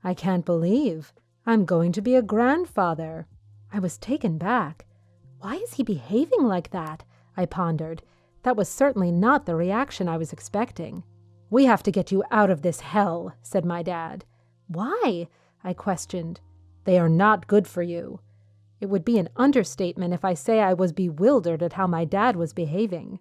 "I can't believe I'm going to be a grandfather." I was taken back. Why is he behaving like that? I pondered. That was certainly not the reaction I was expecting. "We have to get you out of this hell," said my dad. "Why?" I questioned. "They are not good for you." It would be an understatement if I say I was bewildered at how my dad was behaving.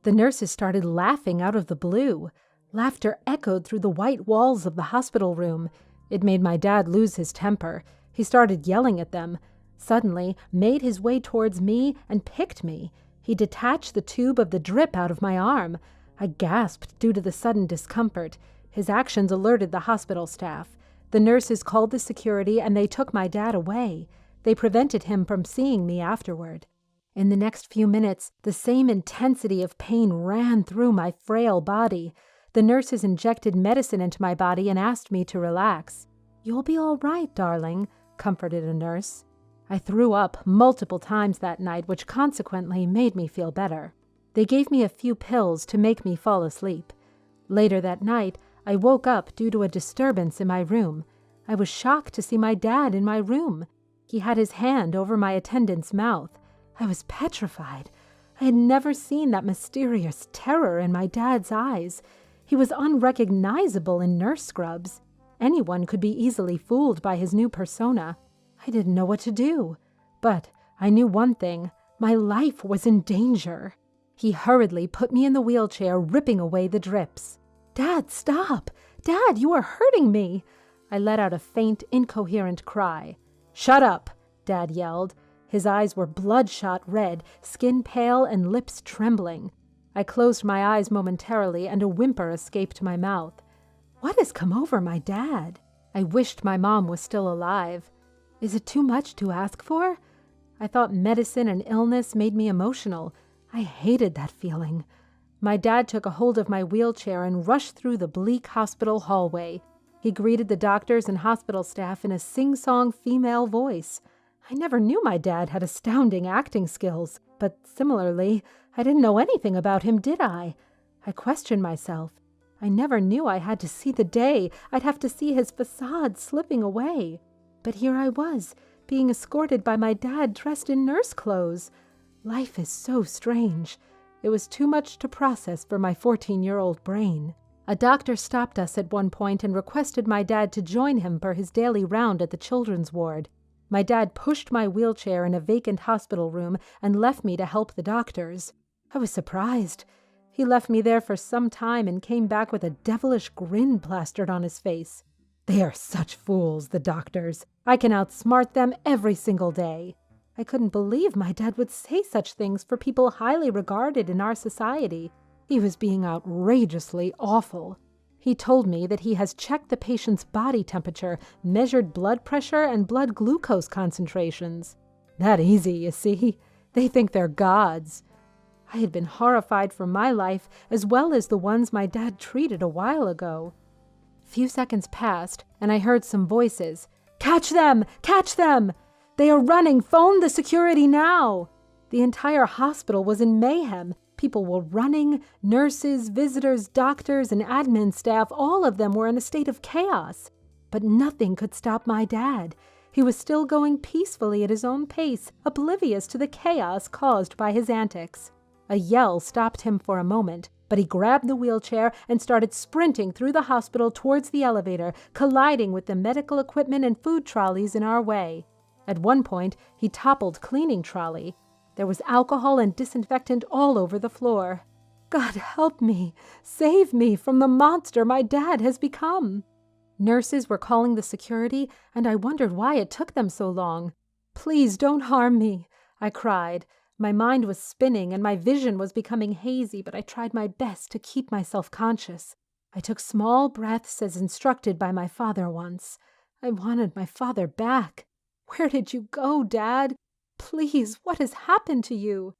The nurses started laughing out of the blue. Laughter echoed through the white walls of the hospital room. It made my dad lose his temper. He started yelling at them. Suddenly, made his way towards me and picked me. He detached the tube of the drip out of my arm. I gasped due to the sudden discomfort. His actions alerted the hospital staff. The nurses called the security and they took my dad away. They prevented him from seeing me afterward. In the next few minutes, the same intensity of pain ran through my frail body. The nurses injected medicine into my body and asked me to relax. "You'll be all right, darling," comforted a nurse. I threw up multiple times that night, which consequently made me feel better. They gave me a few pills to make me fall asleep. Later that night, I woke up due to a disturbance in my room. I was shocked to see my dad in my room. He had his hand over my attendant's mouth. I was petrified. I had never seen that mysterious terror in my dad's eyes. He was unrecognizable in nurse scrubs. Anyone could be easily fooled by his new persona. I didn't know what to do. But I knew one thing. My life was in danger. He hurriedly put me in the wheelchair, ripping away the drips. "Dad, stop! Dad, you are hurting me!" I let out a faint, incoherent cry. "Shut up!" Dad yelled. His eyes were bloodshot red, skin pale and lips trembling. I closed my eyes momentarily and a whimper escaped my mouth. What has come over my dad? I wished my mom was still alive. Is it too much to ask for? I thought medicine and illness made me emotional. I hated that feeling. My dad took a hold of my wheelchair and rushed through the bleak hospital hallway. He greeted the doctors and hospital staff in a sing-song female voice. I never knew my dad had astounding acting skills, but similarly, I didn't know anything about him, did I? I questioned myself. I never knew I had to see the day I'd have to see his facade slipping away. But here I was, being escorted by my dad dressed in nurse clothes. Life is so strange. It was too much to process for my 14-year-old brain. A doctor stopped us at one point and requested my dad to join him for his daily round at the children's ward. My dad pushed my wheelchair in a vacant hospital room and left me to help the doctors. I was surprised. He left me there for some time and came back with a devilish grin plastered on his face. They are such fools, the doctors. I can outsmart them every single day. I couldn't believe my dad would say such things for people highly regarded in our society. He was being outrageously awful. He told me that he has checked the patient's body temperature, measured blood pressure, and blood glucose concentrations. That easy, you see. They think they're gods. I had been horrified for my life as well as the ones my dad treated a while ago. A few seconds passed, and I heard some voices. "Catch them! Catch them! They are running! Phone the security now!" The entire hospital was in mayhem. People were running. Nurses, visitors, doctors, and admin staff, all of them were in a state of chaos. But nothing could stop my dad. He was still going peacefully at his own pace, oblivious to the chaos caused by his antics. A yell stopped him for a moment, but he grabbed the wheelchair and started sprinting through the hospital towards the elevator, colliding with the medical equipment and food trolleys in our way. At one point, he toppled cleaning trolley. There was alcohol and disinfectant all over the floor. God help me, save me from the monster my dad has become. Nurses were calling the security, and I wondered why it took them so long. Please don't harm me, I cried. My mind was spinning and my vision was becoming hazy, but I tried my best to keep myself conscious. I took small breaths as instructed by my father once. I wanted my father back. Where did you go, Dad? Please, what has happened to you?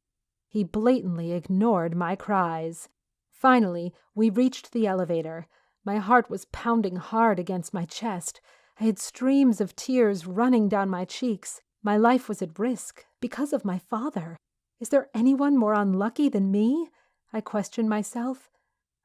He blatantly ignored my cries. Finally, we reached the elevator. My heart was pounding hard against my chest. I had streams of tears running down my cheeks. My life was at risk because of my father. Is there anyone more unlucky than me? I questioned myself.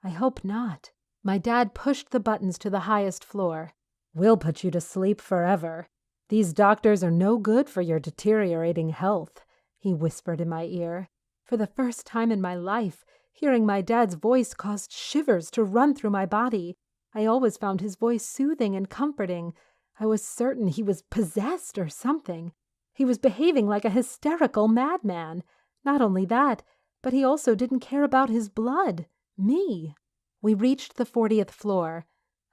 I hope not. My dad pushed the buttons to the highest floor. We'll put you to sleep forever. These doctors are no good for your deteriorating health, he whispered in my ear. For the first time in my life, hearing my dad's voice caused shivers to run through my body. I always found his voice soothing and comforting. I was certain he was possessed or something. He was behaving like a hysterical madman. Not only that, but he also didn't care about his blood, me. We reached the 40th floor.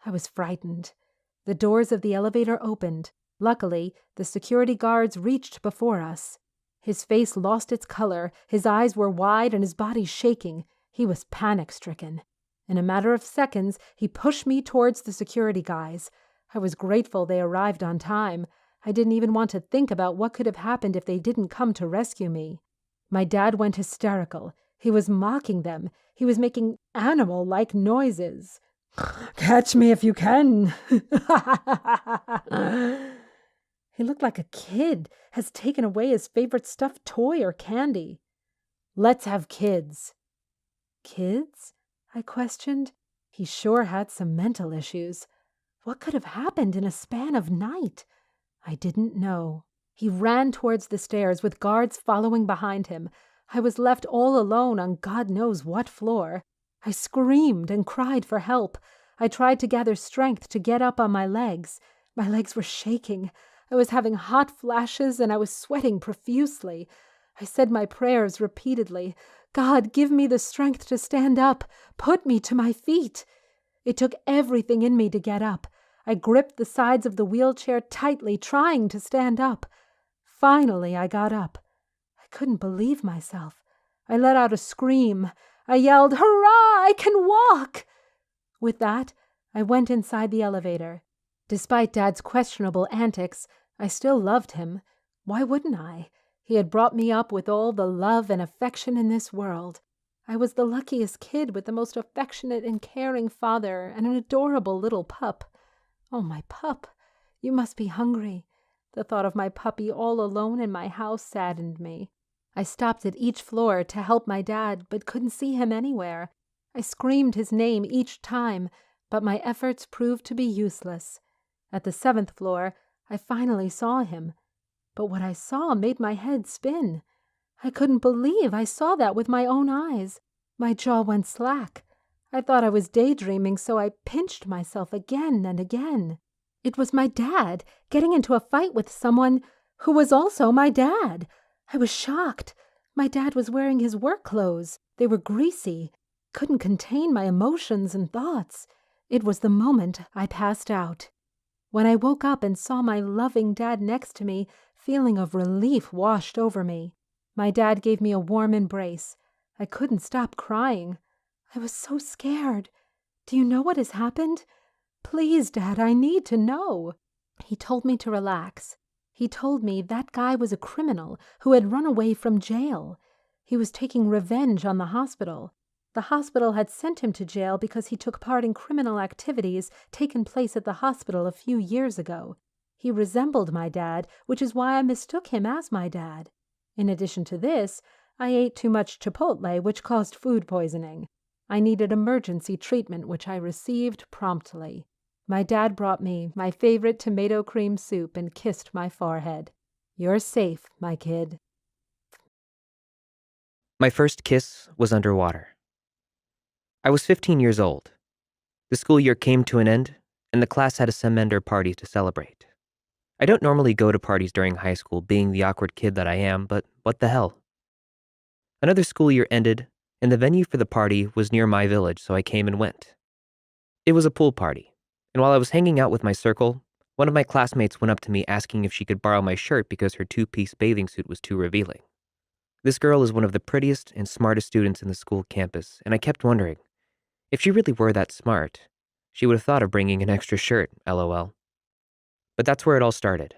I was frightened. The doors of the elevator opened. Luckily, the security guards reached before us. His face lost its color, his eyes were wide and his body shaking. He was panic-stricken. In a matter of seconds, he pushed me towards the security guys. I was grateful they arrived on time. I didn't even want to think about what could have happened if they didn't come to rescue me. My dad went hysterical. He was mocking them. He was making animal-like noises. Catch me if you can. He looked like a kid has taken away his favorite stuffed toy or candy. Let's have kids. Kids? I questioned. He sure had some mental issues. What could have happened in a span of night? I didn't know. He ran towards the stairs with guards following behind him. I was left all alone on God knows what floor. I screamed and cried for help. I tried to gather strength to get up on my legs. My legs were shaking. I was having hot flashes and I was sweating profusely. I said my prayers repeatedly. God, give me the strength to stand up. Put me to my feet. It took everything in me to get up. I gripped the sides of the wheelchair tightly, trying to stand up. Finally, I got up. I couldn't believe myself. I let out a scream. I yelled, "Hurrah! I can walk!" With that, I went inside the elevator. Despite Dad's questionable antics, I still loved him. Why wouldn't I? He had brought me up with all the love and affection in this world. I was the luckiest kid with the most affectionate and caring father and an adorable little pup. Oh, my pup, you must be hungry. The thought of my puppy all alone in my house saddened me. I stopped at each floor to help my dad, but couldn't see him anywhere. I screamed his name each time, but my efforts proved to be useless. At the 7th floor, I finally saw him. But what I saw made my head spin. I couldn't believe I saw that with my own eyes. My jaw went slack. I thought I was daydreaming, so I pinched myself again and again. It was my dad getting into a fight with someone who was also my dad. I was shocked. My dad was wearing his work clothes. They were greasy. Couldn't contain my emotions and thoughts. It was the moment I passed out. When I woke up and saw my loving dad next to me, feeling of relief washed over me. My dad gave me a warm embrace. I couldn't stop crying. I was so scared. Do you know what has happened? Please, Dad, I need to know. He told me to relax. He told me that guy was a criminal who had run away from jail. He was taking revenge on the hospital. The hospital had sent him to jail because he took part in criminal activities taken place at the hospital a few years ago. He resembled my dad, which is why I mistook him as my dad. In addition to this, I ate too much Chipotle, which caused food poisoning. I needed emergency treatment, which I received promptly. My dad brought me my favorite tomato cream soup and kissed my forehead. You're safe, my kid. My first kiss was underwater. I was 15 years old. The school year came to an end, and the class had a semester party to celebrate. I don't normally go to parties during high school, being the awkward kid that I am, but what the hell? Another school year ended, and the venue for the party was near my village, so I came and went. It was a pool party, and while I was hanging out with my circle, one of my classmates went up to me asking if she could borrow my shirt because her two-piece bathing suit was too revealing. This girl is one of the prettiest and smartest students in the school campus, and I kept wondering, if she really were that smart, she would have thought of bringing an extra shirt, lol. But that's where it all started.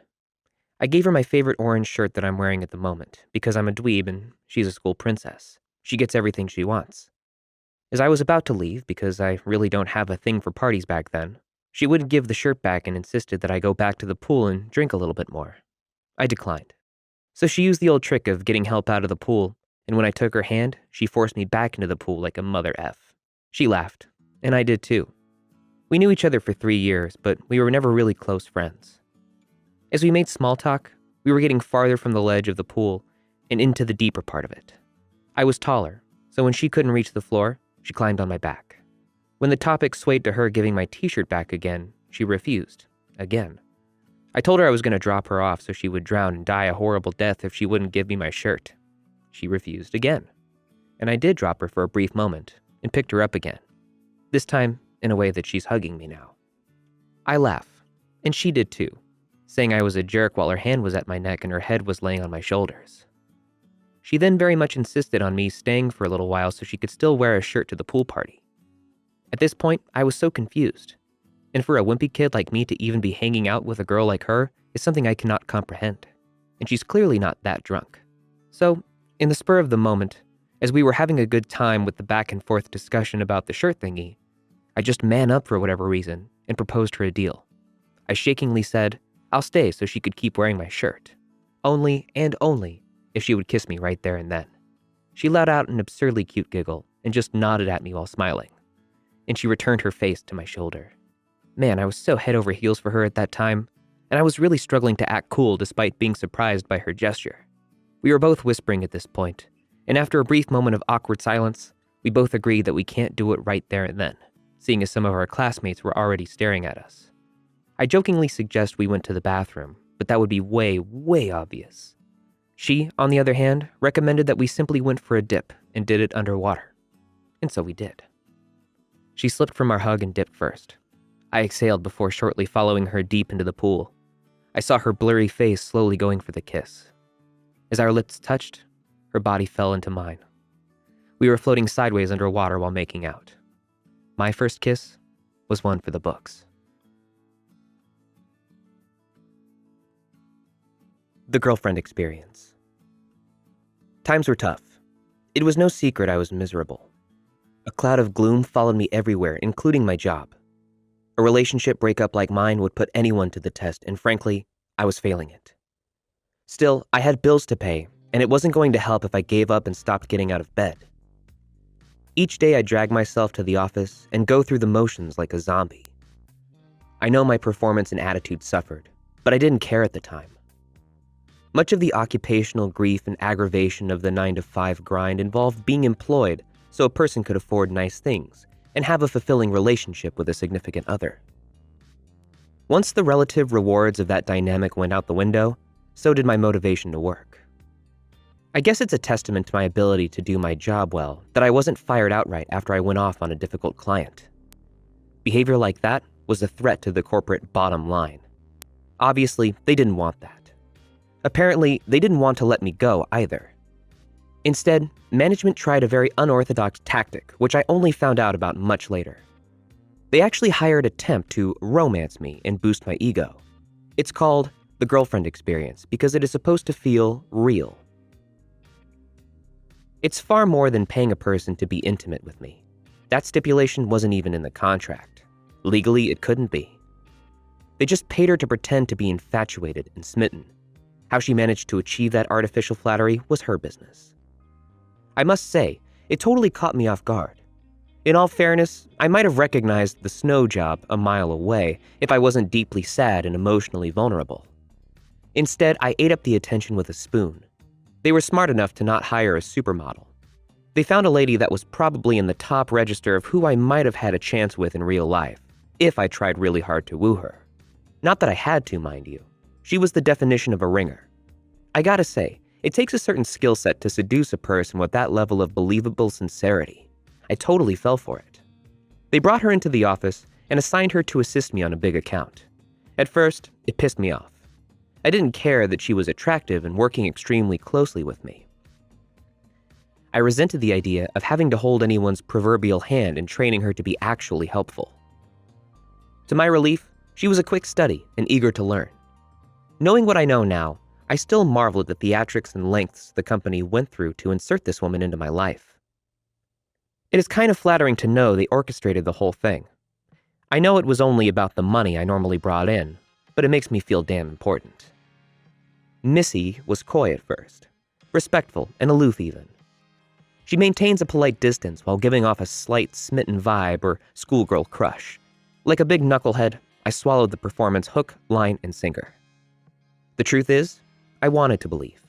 I gave her my favorite orange shirt that I'm wearing at the moment, because I'm a dweeb and she's a school princess. She gets everything she wants. As I was about to leave, because I really don't have a thing for parties back then, she wouldn't give the shirt back and insisted that I go back to the pool and drink a little bit more. I declined. So she used the old trick of getting help out of the pool, and when I took her hand, she forced me back into the pool like a mother F. She laughed, and I did too. We knew each other for 3 years, but we were never really close friends. As we made small talk, we were getting farther from the ledge of the pool and into the deeper part of it. I was taller, so when she couldn't reach the floor, she climbed on my back. When the topic swayed to her giving my t-shirt back again, she refused, again. I told her I was going to drop her off so she would drown and die a horrible death if she wouldn't give me my shirt. She refused again. And I did drop her for a brief moment and picked her up again. This time, in a way that she's hugging me now. I laugh, and she did too, saying I was a jerk while her hand was at my neck and her head was laying on my shoulders. She then very much insisted on me staying for a little while so she could still wear a shirt to the pool party. At this point, I was so confused, and for a wimpy kid like me to even be hanging out with a girl like her is something I cannot comprehend, and she's clearly not that drunk. So, in the spur of the moment, as we were having a good time with the back and forth discussion about the shirt thingy, I just man up for whatever reason and proposed her a deal. I shakingly said, I'll stay so she could keep wearing my shirt. Only and only if she would kiss me right there and then. She let out an absurdly cute giggle and just nodded at me while smiling. And she returned her face to my shoulder. Man, I was so head over heels for her at that time, and I was really struggling to act cool despite being surprised by her gesture. We were both whispering at this point, and after a brief moment of awkward silence, we both agreed that we can't do it right there and then, seeing as some of our classmates were already staring at us. I jokingly suggest we went to the bathroom, but that would be way, way obvious. She, on the other hand, recommended that we simply went for a dip and did it underwater. And so we did. She slipped from our hug and dipped first. I exhaled before shortly following her deep into the pool. I saw her blurry face slowly going for the kiss. As our lips touched, her body fell into mine. We were floating sideways underwater while making out. My first kiss was one for the books. The girlfriend experience. Times were tough. It was no secret I was miserable. A cloud of gloom followed me everywhere, including my job. A relationship breakup like mine would put anyone to the test, and frankly, I was failing it. Still, I had bills to pay, and it wasn't going to help if I gave up and stopped getting out of bed. Each day I dragged myself to the office and go through the motions like a zombie. I know my performance and attitude suffered, but I didn't care at the time. Much of the occupational grief and aggravation of the 9-to-5 grind involved being employed so a person could afford nice things and have a fulfilling relationship with a significant other. Once the relative rewards of that dynamic went out the window, so did my motivation to work. I guess it's a testament to my ability to do my job well that I wasn't fired outright after I went off on a difficult client. Behavior like that was a threat to the corporate bottom line. Obviously, they didn't want that. Apparently, they didn't want to let me go either. Instead, management tried a very unorthodox tactic, which I only found out about much later. They actually hired a temp to romance me and boost my ego. It's called the girlfriend experience because it is supposed to feel real. It's far more than paying a person to be intimate with me. That stipulation wasn't even in the contract. Legally, it couldn't be. They just paid her to pretend to be infatuated and smitten. How she managed to achieve that artificial flattery was her business. I must say, it totally caught me off guard. In all fairness, I might have recognized the snow job a mile away if I wasn't deeply sad and emotionally vulnerable. Instead, I ate up the attention with a spoon. They were smart enough to not hire a supermodel. They found a lady that was probably in the top register of who I might have had a chance with in real life, if I tried really hard to woo her. Not that I had to, mind you. She was the definition of a ringer. I gotta say, it takes a certain skill set to seduce a person with that level of believable sincerity. I totally fell for it. They brought her into the office and assigned her to assist me on a big account. At first, it pissed me off. I didn't care that she was attractive and working extremely closely with me. I resented the idea of having to hold anyone's proverbial hand and training her to be actually helpful. To my relief, she was a quick study and eager to learn. Knowing what I know now, I still marvel at the theatrics and lengths the company went through to insert this woman into my life. It is kind of flattering to know they orchestrated the whole thing. I know it was only about the money I normally brought in, but it makes me feel damn important. Missy was coy at first, respectful and aloof even. She maintains a polite distance while giving off a slight smitten vibe or schoolgirl crush. Like a big knucklehead, I swallowed the performance hook, line, and sinker. The truth is, I wanted to believe.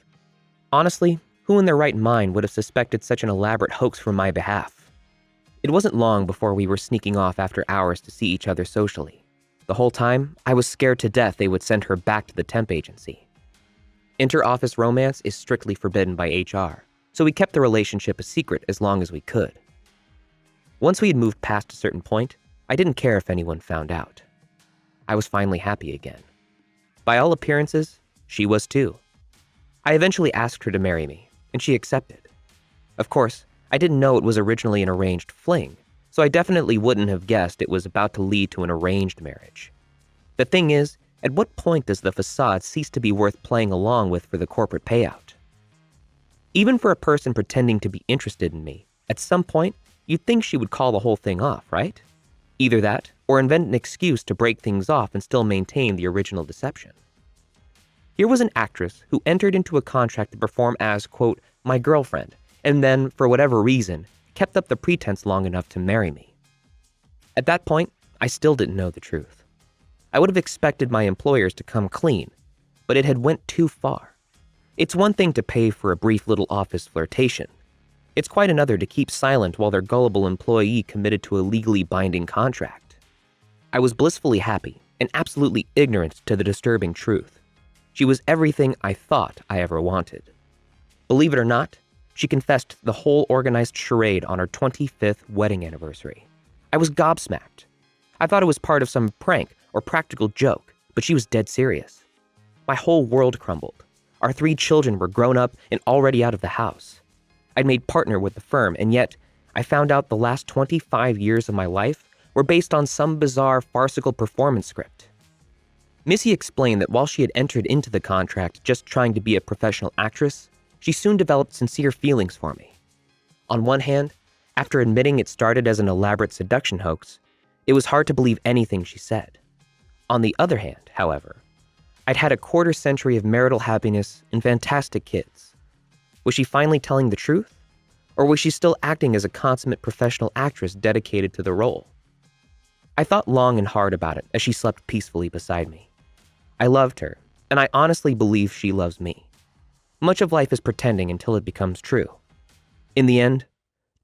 Honestly, who in their right mind would have suspected such an elaborate hoax from my behalf? It wasn't long before we were sneaking off after hours to see each other socially. The whole time, I was scared to death they would send her back to the temp agency. Inter-office romance is strictly forbidden by HR, so we kept the relationship a secret as long as we could. Once we had moved past a certain point, I didn't care if anyone found out. I was finally happy again. By all appearances, she was too. I eventually asked her to marry me, and she accepted. Of course, I didn't know it was originally an arranged fling, so I definitely wouldn't have guessed it was about to lead to an arranged marriage. The thing is, at what point does the facade cease to be worth playing along with for the corporate payout? Even for a person pretending to be interested in me, at some point, you'd think she would call the whole thing off, right? Either that, or invent an excuse to break things off and still maintain the original deception. Here was an actress who entered into a contract to perform as, quote, my girlfriend, and then, for whatever reason, kept up the pretense long enough to marry me. At that point, I still didn't know the truth. I would have expected my employers to come clean, but it had went too far. It's one thing to pay for a brief little office flirtation. It's quite another to keep silent while their gullible employee committed to a legally binding contract. I was blissfully happy and absolutely ignorant to the disturbing truth. She was everything I thought I ever wanted. Believe it or not, she confessed the whole organized charade on our 25th wedding anniversary. I was gobsmacked. I thought it was part of some prank or practical joke, but she was dead serious. My whole world crumbled. Our 3 children were grown up and already out of the house. I'd made partner with the firm, and yet I found out the last 25 years of my life were based on some bizarre farcical performance script. Missy explained that while she had entered into the contract just trying to be a professional actress, she soon developed sincere feelings for me. On one hand, after admitting it started as an elaborate seduction hoax, it was hard to believe anything she said. On the other hand, however, I'd had a quarter century of marital happiness and fantastic kids. Was she finally telling the truth? Or was she still acting as a consummate professional actress dedicated to the role? I thought long and hard about it as she slept peacefully beside me. I loved her, and I honestly believe she loves me. Much of life is pretending until it becomes true. In the end,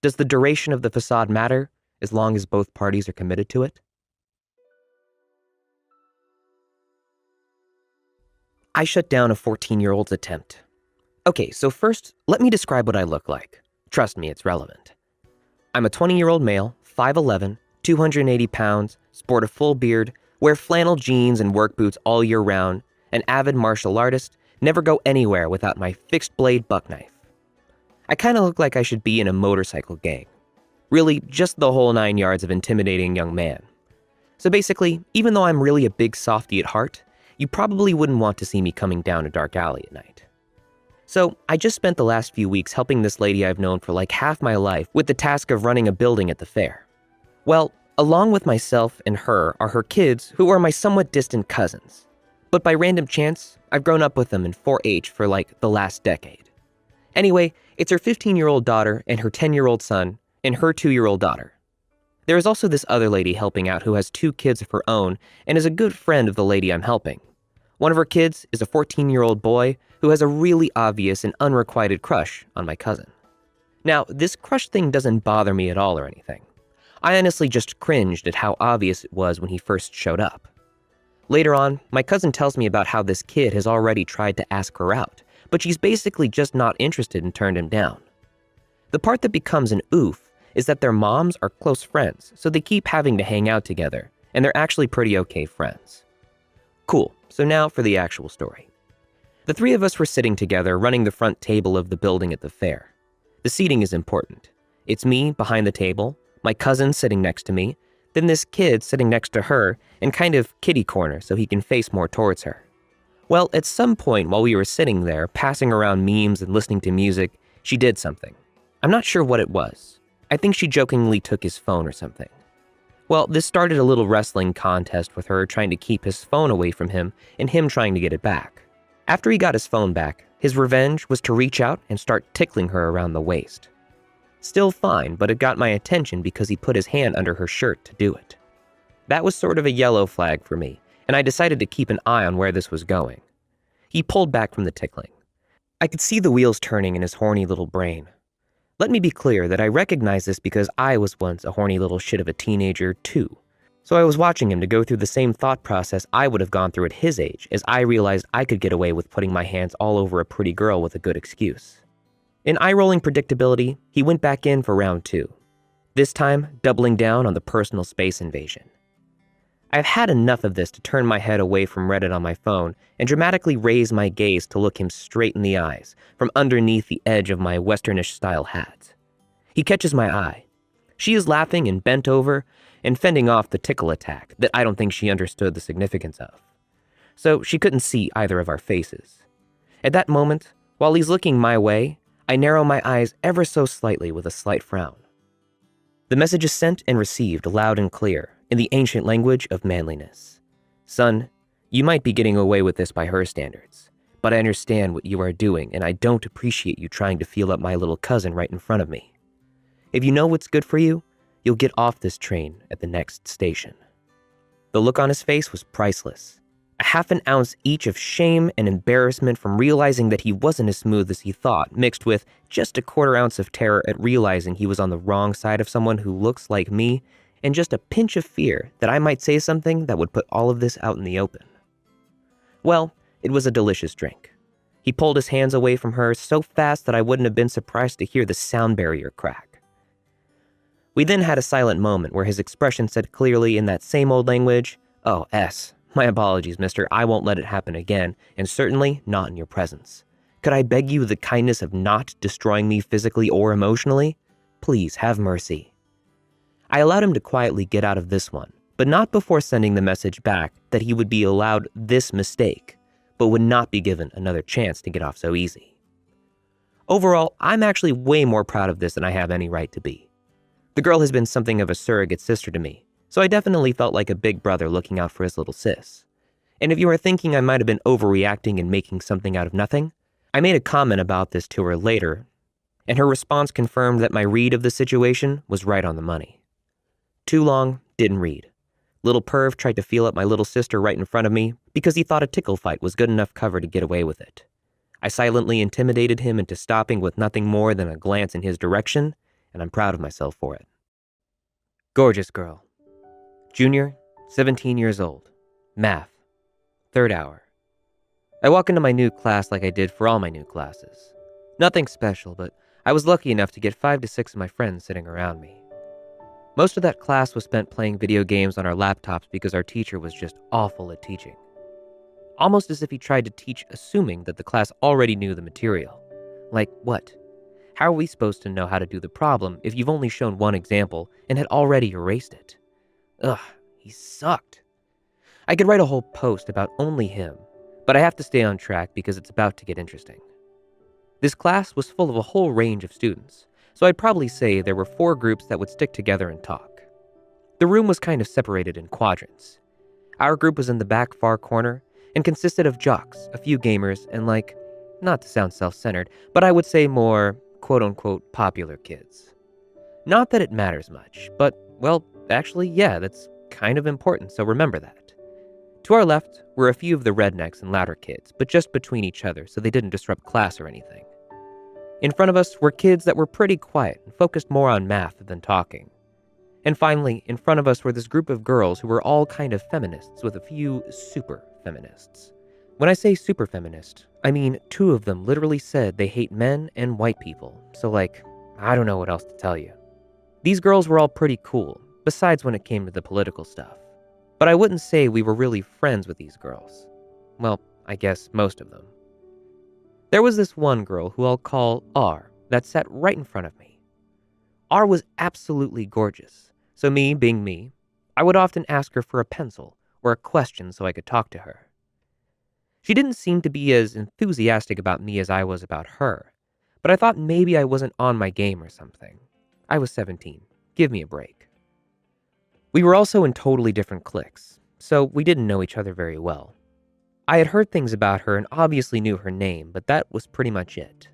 does the duration of the facade matter as long as both parties are committed to it? I shut down a 14-year-old's attempt. Okay, so first, let me describe what I look like. Trust me, it's relevant. I'm a 20-year-old male, 5'11", 280 pounds, sport a full beard, wear flannel jeans and work boots all year round, an avid martial artist, never go anywhere without my fixed-blade buck knife. I kinda look like I should be in a motorcycle gang. Really, just the whole 9 yards of intimidating young man. So basically, even though I'm really a big softie at heart, you probably wouldn't want to see me coming down a dark alley at night. So I just spent the last few weeks helping this lady I've known for like half my life with the task of running a building at the fair. Well, along with myself and her are her kids, who are my somewhat distant cousins. But by random chance, I've grown up with them in 4-H for like the last decade. Anyway, it's her 15-year-old daughter and her 10-year-old son and her 2-year-old daughter. There is also this other lady helping out who has 2 kids of her own and is a good friend of the lady I'm helping. One of her kids is a 14-year-old boy who has a really obvious and unrequited crush on my cousin. Now, this crush thing doesn't bother me at all or anything. I honestly just cringed at how obvious it was when he first showed up. Later on, my cousin tells me about how this kid has already tried to ask her out, but she's basically just not interested and turned him down. The part that becomes an oof is that their moms are close friends, so they keep having to hang out together, and they're actually pretty okay friends. Cool, so now for the actual story. The 3 of us were sitting together running the front table of the building at the fair. The seating is important. It's me behind the table, my cousin sitting next to me, then this kid sitting next to her and kind of kitty corner so he can face more towards her. Well, at some point while we were sitting there, passing around memes and listening to music, she did something. I'm not sure what it was. I think she jokingly took his phone or something. Well, this started a little wrestling contest with her trying to keep his phone away from him and him trying to get it back. After he got his phone back, his revenge was to reach out and start tickling her around the waist. Still fine, but it got my attention because he put his hand under her shirt to do it. That was sort of a yellow flag for me, and I decided to keep an eye on where this was going. He pulled back from the tickling. I could see the wheels turning in his horny little brain. Let me be clear that I recognize this because I was once a horny little shit of a teenager too. So I was watching him to go through the same thought process I would have gone through at his age as I realized I could get away with putting my hands all over a pretty girl with a good excuse. In eye-rolling predictability, he went back in for round 2. This time, doubling down on the personal space invasion. I've had enough of this to turn my head away from Reddit on my phone and dramatically raise my gaze to look him straight in the eyes from underneath the edge of my westernish-style hat. He catches my eye. She is laughing and bent over and fending off the tickle attack that I don't think she understood the significance of. So she couldn't see either of our faces. At that moment, while he's looking my way, I narrow my eyes ever so slightly with a slight frown. The message is sent and received loud and clear in the ancient language of manliness. Son, you might be getting away with this by her standards, but I understand what you are doing and I don't appreciate you trying to feel up my little cousin right in front of me. If you know what's good for you, you'll get off this train at the next station. The look on his face was priceless. A half an ounce each of shame and embarrassment from realizing that he wasn't as smooth as he thought, mixed with just a quarter ounce of terror at realizing he was on the wrong side of someone who looks like me, and just a pinch of fear that I might say something that would put all of this out in the open. Well, it was a delicious drink. He pulled his hands away from her so fast that I wouldn't have been surprised to hear the sound barrier crack. We then had a silent moment where his expression said clearly in that same old language, "Oh, S. My apologies, mister. I won't let it happen again, and certainly not in your presence. Could I beg you the kindness of not destroying me physically or emotionally? Please have mercy." I allowed him to quietly get out of this one, but not before sending the message back that he would be allowed this mistake, but would not be given another chance to get off so easy. Overall, I'm actually way more proud of this than I have any right to be. The girl has been something of a surrogate sister to me, so I definitely felt like a big brother looking out for his little sis. And if you are thinking I might have been overreacting and making something out of nothing, I made a comment about this to her later, and her response confirmed that my read of the situation was right on the money. Too long, didn't read. Little perv tried to feel up my little sister right in front of me because he thought a tickle fight was good enough cover to get away with it. I silently intimidated him into stopping with nothing more than a glance in his direction, and I'm proud of myself for it. Gorgeous girl. Junior, 17 years old. Math. 3rd hour. I walk into my new class like I did for all my new classes. Nothing special, but I was lucky enough to get 5 to 6 of my friends sitting around me. Most of that class was spent playing video games on our laptops because our teacher was just awful at teaching. Almost as if he tried to teach assuming that the class already knew the material. Like what? How are we supposed to know how to do the problem if you've only shown one example and had already erased it? Ugh, he sucked. I could write a whole post about only him, but I have to stay on track because it's about to get interesting. This class was full of a whole range of students, so I'd probably say there were 4 groups that would stick together and talk. The room was kind of separated in quadrants. Our group was in the back far corner and consisted of jocks, a few gamers, and not to sound self-centered, but I would say more quote-unquote popular kids. Not that it matters much, but, well, actually, yeah, that's kind of important, so remember that. To our left were a few of the rednecks and louder kids, but just between each other so they didn't disrupt class or anything. In front of us were kids that were pretty quiet and focused more on math than talking. And finally, in front of us were this group of girls who were all kind of feminists with a few super feminists. When I say super feminist, I mean 2 of them literally said they hate men and white people, so I don't know what else to tell you. These girls were all pretty cool, besides when it came to the political stuff. But I wouldn't say we were really friends with these girls. Well, I guess most of them. There was this one girl who I'll call R that sat right in front of me. R was absolutely gorgeous, so me being me, I would often ask her for a pencil or a question so I could talk to her. She didn't seem to be as enthusiastic about me as I was about her, but I thought maybe I wasn't on my game or something. I was 17. Give me a break. We were also in totally different cliques, so we didn't know each other very well. I had heard things about her and obviously knew her name, but that was pretty much it.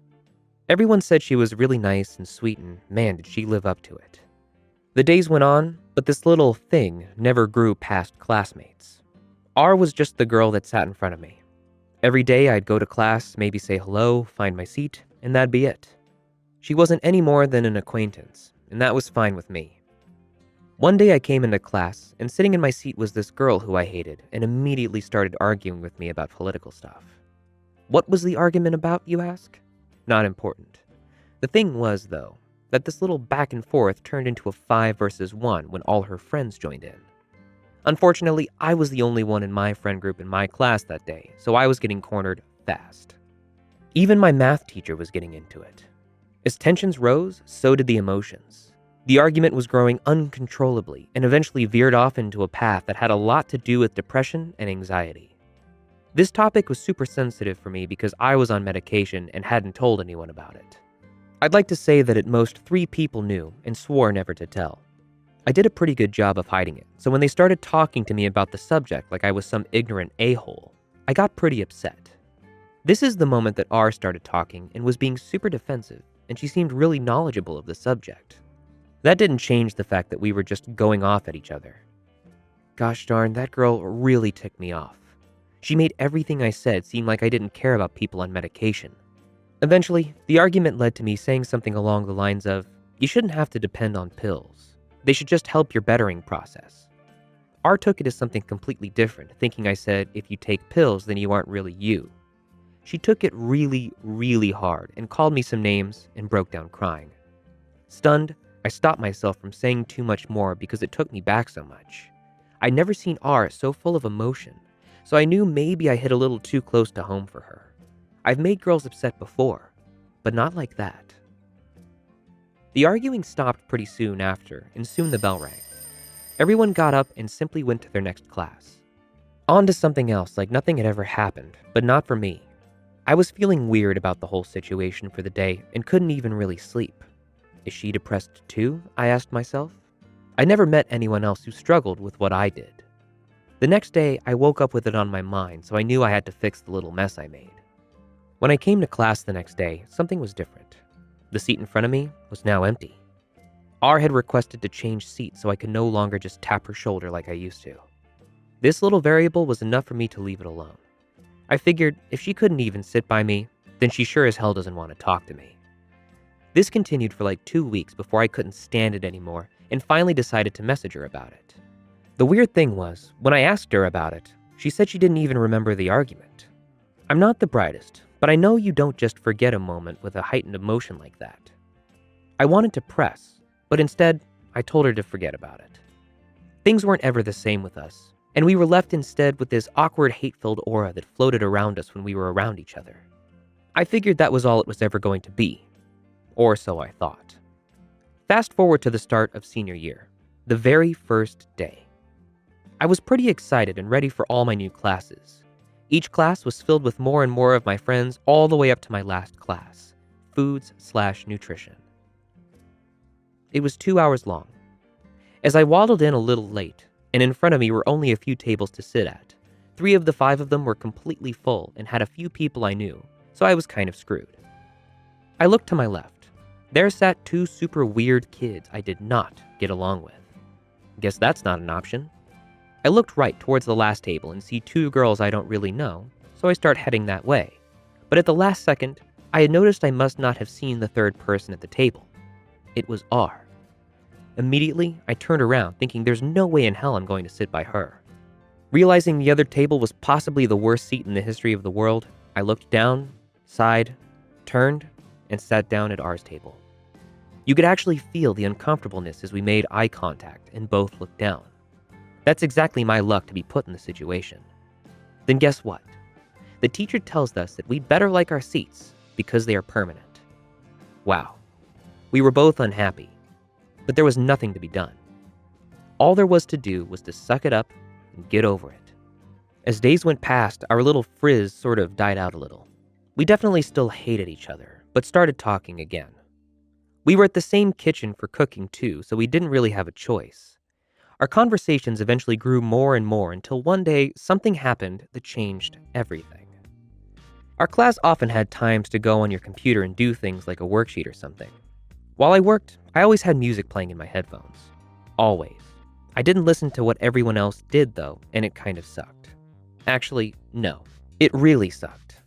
Everyone said she was really nice and sweet, and man, did she live up to it. The days went on, but this little thing never grew past classmates. R was just the girl that sat in front of me. Every day I'd go to class, maybe say hello, find my seat, and that'd be it. She wasn't any more than an acquaintance, and that was fine with me. One day I came into class, and sitting in my seat was this girl who I hated and immediately started arguing with me about political stuff. What was the argument about, you ask? Not important. The thing was, though, that this little back and forth turned into a 5 versus 1 when all her friends joined in. Unfortunately, I was the only one in my friend group in my class that day, so I was getting cornered fast. Even my math teacher was getting into it. As tensions rose, so did the emotions. The argument was growing uncontrollably and eventually veered off into a path that had a lot to do with depression and anxiety. This topic was super sensitive for me because I was on medication and hadn't told anyone about it. I'd like to say that at most 3 people knew and swore never to tell. I did a pretty good job of hiding it, so when they started talking to me about the subject like I was some ignorant a-hole, I got pretty upset. This is the moment that R started talking and was being super defensive, and she seemed really knowledgeable of the subject. That didn't change the fact that we were just going off at each other. Gosh darn, that girl really ticked me off. She made everything I said seem like I didn't care about people on medication. Eventually, the argument led to me saying something along the lines of, "You shouldn't have to depend on pills. They should just help your bettering process." R took it as something completely different, thinking I said, "If you take pills, then you aren't really you." She took it really, really hard and called me some names and broke down crying. Stunned, I stopped myself from saying too much more because it took me back so much. I'd never seen R so full of emotion, so I knew maybe I hit a little too close to home for her. I've made girls upset before, but not like that. The arguing stopped pretty soon after, and soon the bell rang. Everyone got up and simply went to their next class. On to something else like nothing had ever happened, but not for me. I was feeling weird about the whole situation for the day and couldn't even really sleep. Is she depressed too? I asked myself. I never met anyone else who struggled with what I did. The next day, I woke up with it on my mind, so I knew I had to fix the little mess I made. When I came to class the next day, something was different. The seat in front of me was now empty. R had requested to change seats so I could no longer just tap her shoulder like I used to. This little variable was enough for me to leave it alone. I figured if she couldn't even sit by me, then she sure as hell doesn't want to talk to me. This continued for like 2 weeks before I couldn't stand it anymore and finally decided to message her about it. The weird thing was, when I asked her about it, she said she didn't even remember the argument. I'm not the brightest, but I know you don't just forget a moment with a heightened emotion like that. I wanted to press, but instead, I told her to forget about it. Things weren't ever the same with us, and we were left instead with this awkward, hate-filled aura that floated around us when we were around each other. I figured that was all it was ever going to be, or so I thought. Fast forward to the start of senior year, the very first day. I was pretty excited and ready for all my new classes. Each class was filled with more and more of my friends all the way up to my last class, foods/nutrition. It was 2 hours long. As I waddled in a little late, and in front of me were only a few tables to sit at, 3 of the 5 of them were completely full and had a few people I knew, so I was kind of screwed. I looked to my left. There sat 2 super weird kids I did not get along with. Guess that's not an option. I looked right towards the last table and see 2 girls I don't really know, so I start heading that way. But at the last second, I had noticed I must not have seen the third person at the table. It was R. Immediately, I turned around thinking there's no way in hell I'm going to sit by her. Realizing the other table was possibly the worst seat in the history of the world, I looked down, sighed, turned, and sat down at R's table. You could actually feel the uncomfortableness as we made eye contact and both looked down. That's exactly my luck to be put in the situation. Then guess what? The teacher tells us that we'd better like our seats because they are permanent. Wow. We were both unhappy, but there was nothing to be done. All there was to do was to suck it up and get over it. As days went past, our little frizz sort of died out a little. We definitely still hated each other, but started talking again. We were at the same kitchen for cooking too, so we didn't really have a choice. Our conversations eventually grew more and more until one day something happened that changed everything. Our class often had times to go on your computer and do things like a worksheet or something. While I worked, I always had music playing in my headphones. Always. I didn't listen to what everyone else did though, and it kind of sucked. Actually, no. It really sucked.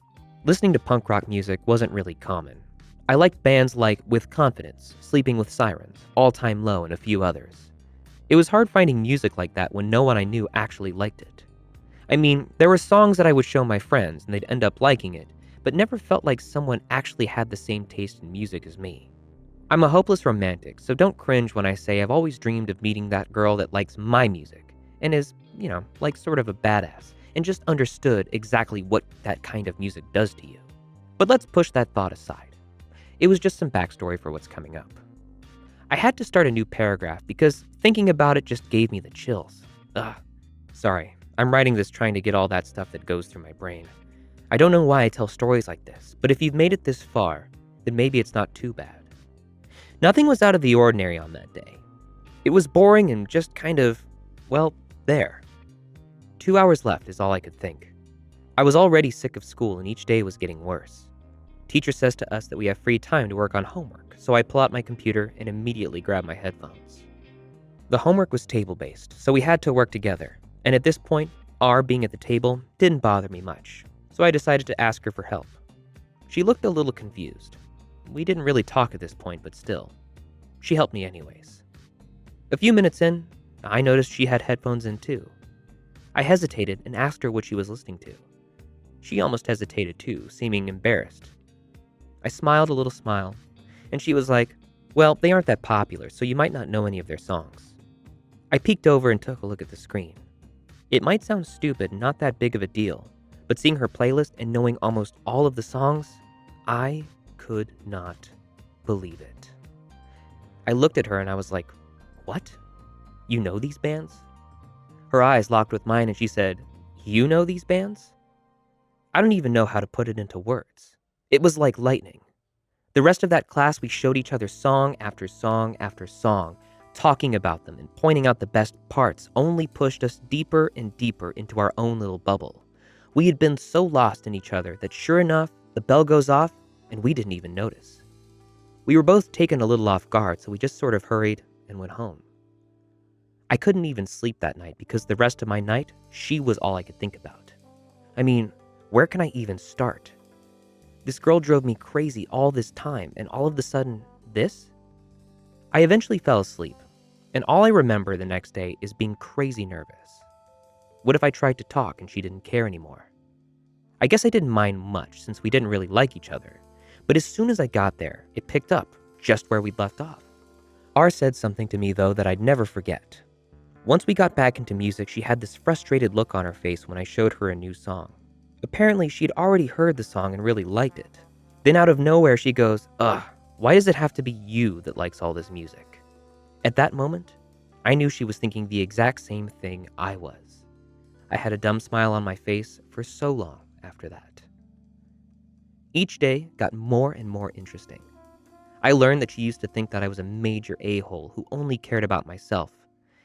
Listening to punk rock music wasn't really common. I liked bands like With Confidence, Sleeping with Sirens, All Time Low, and a few others. It was hard finding music like that when no one I knew actually liked it. I mean, there were songs that I would show my friends and they'd end up liking it, but never felt like someone actually had the same taste in music as me. I'm a hopeless romantic, so don't cringe when I say I've always dreamed of meeting that girl that likes my music and is, like sort of a badass and just understood exactly what that kind of music does to you. But let's push that thought aside. It was just some backstory for what's coming up. I had to start a new paragraph because thinking about it just gave me the chills. Sorry, I'm writing this trying to get all that stuff that goes through my brain. I don't know why I tell stories like this, but if you've made it this far, then maybe it's not too bad. Nothing was out of the ordinary on that day. It was boring and just kind of, there. 2 hours left is all I could think. I was already sick of school and each day was getting worse. Teacher says to us that we have free time to work on homework, so I pull out my computer and immediately grab my headphones. The homework was table-based, so we had to work together, and at this point, R being at the table didn't bother me much, so I decided to ask her for help. She looked a little confused. We didn't really talk at this point, but still. She helped me anyways. A few minutes in, I noticed she had headphones in too. I hesitated and asked her what she was listening to. She almost hesitated too, seeming embarrassed. I smiled a little smile, and she was like, Well, they aren't that popular, so you might not know any of their songs. I peeked over and took a look at the screen. It might sound stupid and not that big of a deal, but seeing her playlist and knowing almost all of the songs, I could not believe it. I looked at her and I was like, "What? You know these bands?" Her eyes locked with mine and she said, "You know these bands?" I don't even know how to put it into words. It was like lightning. The rest of that class, we showed each other song after song after song, talking about them and pointing out the best parts only pushed us deeper and deeper into our own little bubble. We had been so lost in each other that sure enough, the bell goes off and we didn't even notice. We were both taken a little off guard, so we just sort of hurried and went home. I couldn't even sleep that night because the rest of my night, she was all I could think about. I mean, where can I even start? This girl drove me crazy all this time, and all of a sudden, this? I eventually fell asleep, and all I remember the next day is being crazy nervous. What if I tried to talk and she didn't care anymore? I guess I didn't mind much since we didn't really like each other, but as soon as I got there, it picked up just where we'd left off. R said something to me though that I'd never forget. Once we got back into music, she had this frustrated look on her face when I showed her a new song. Apparently, she'd already heard the song and really liked it. Then out of nowhere, she goes, "Ugh, why does it have to be you that likes all this music?" At that moment, I knew she was thinking the exact same thing I was. I had a dumb smile on my face for so long after that. Each day got more and more interesting. I learned that she used to think that I was a major a-hole who only cared about myself,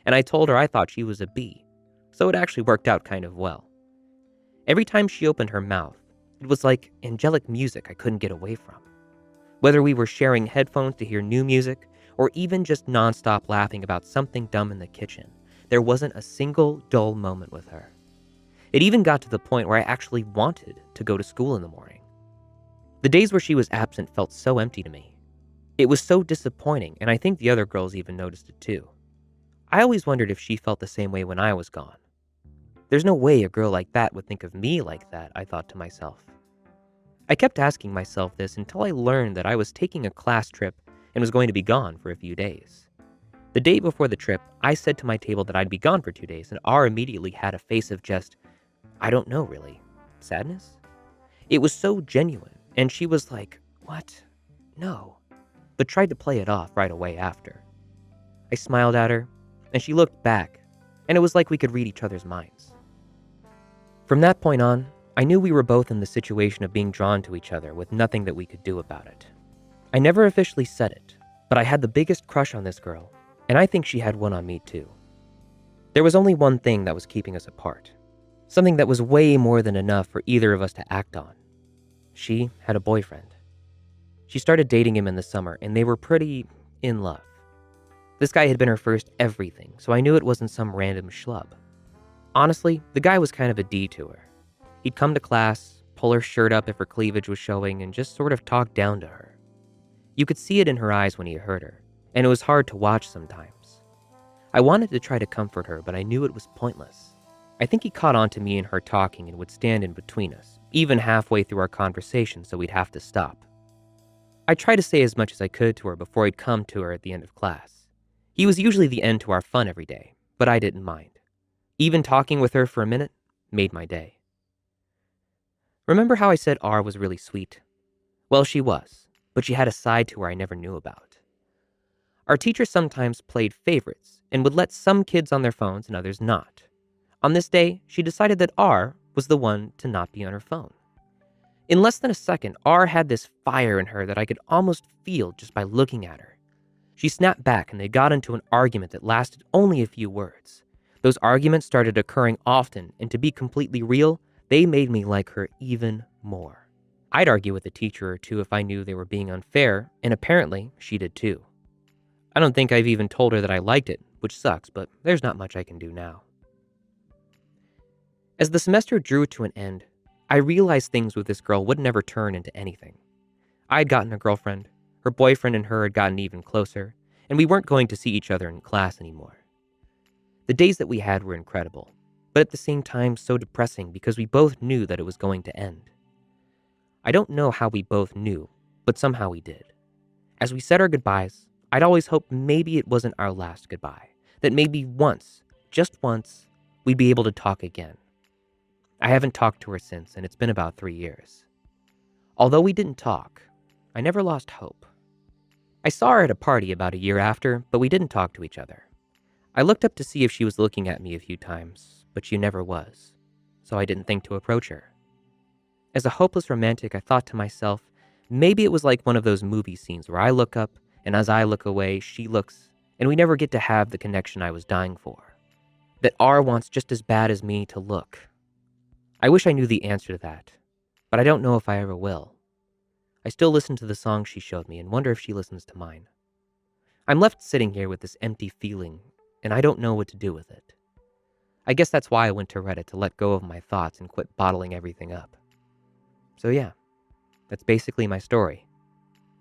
and I told her I thought she was a B, so it actually worked out kind of well. Every time she opened her mouth, it was like angelic music I couldn't get away from. Whether we were sharing headphones to hear new music, or even just nonstop laughing about something dumb in the kitchen, there wasn't a single dull moment with her. It even got to the point where I actually wanted to go to school in the morning. The days where she was absent felt so empty to me. It was so disappointing, and I think the other girls even noticed it too. I always wondered if she felt the same way when I was gone. There's no way a girl like that would think of me like that, I thought to myself. I kept asking myself this until I learned that I was taking a class trip and was going to be gone for a few days. The day before the trip, I said to my table that I'd be gone for 2 days, and R immediately had a face of just, I don't know really, sadness? It was so genuine, and she was like, "What? No," but tried to play it off right away after. I smiled at her, and she looked back, and it was like we could read each other's minds. From that point on, I knew we were both in the situation of being drawn to each other with nothing that we could do about it. I never officially said it, but I had the biggest crush on this girl, and I think she had one on me too. There was only one thing that was keeping us apart, something that was way more than enough for either of us to act on. She had a boyfriend. She started dating him in the summer, and they were pretty in love. This guy had been her first everything, so I knew it wasn't some random schlub. Honestly, the guy was kind of a D to her. He'd come to class, pull her shirt up if her cleavage was showing, and just sort of talk down to her. You could see it in her eyes when he hurt her, and it was hard to watch sometimes. I wanted to try to comfort her, but I knew it was pointless. I think he caught on to me and her talking and would stand in between us, even halfway through our conversation, so we'd have to stop. I tried to say as much as I could to her before he'd come to her at the end of class. He was usually the end to our fun every day, but I didn't mind. Even talking with her for a minute made my day. Remember how I said R was really sweet? Well, she was, but she had a side to her I never knew about. Our teacher sometimes played favorites and would let some kids on their phones and others not. On this day, she decided that R was the one to not be on her phone. In less than a second, R had this fire in her that I could almost feel just by looking at her. She snapped back and they got into an argument that lasted only a few words. Those arguments started occurring often, and to be completely real, they made me like her even more. I'd argue with a teacher or two if I knew they were being unfair, and apparently she did too. I don't think I've even told her that I liked it, which sucks, but there's not much I can do now. As the semester drew to an end, I realized things with this girl would never turn into anything. I had gotten a girlfriend, her boyfriend and her had gotten even closer, and we weren't going to see each other in class anymore. The days that we had were incredible, but at the same time so depressing because we both knew that it was going to end. I don't know how we both knew, but somehow we did. As we said our goodbyes, I'd always hoped maybe it wasn't our last goodbye, that maybe once, just once, we'd be able to talk again. I haven't talked to her since, and it's been about 3 years. Although we didn't talk, I never lost hope. I saw her at a party about a year after, but we didn't talk to each other. I looked up to see if she was looking at me a few times, but she never was, so I didn't think to approach her. As a hopeless romantic, I thought to myself, maybe it was like one of those movie scenes where I look up, and as I look away, she looks, and we never get to have the connection I was dying for. That R wants just as bad as me to look. I wish I knew the answer to that, but I don't know if I ever will. I still listen to the songs she showed me and wonder if she listens to mine. I'm left sitting here with this empty feeling, and I don't know what to do with it. I guess that's why I went to Reddit to let go of my thoughts and quit bottling everything up. So yeah, that's basically my story.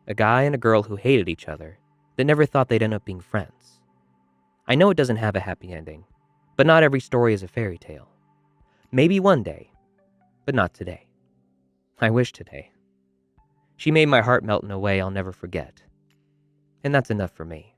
A guy and a girl who hated each other that never thought they'd end up being friends. I know it doesn't have a happy ending, but not every story is a fairy tale. Maybe one day, but not today. I wish today. She made my heart melt in a way I'll never forget. And that's enough for me.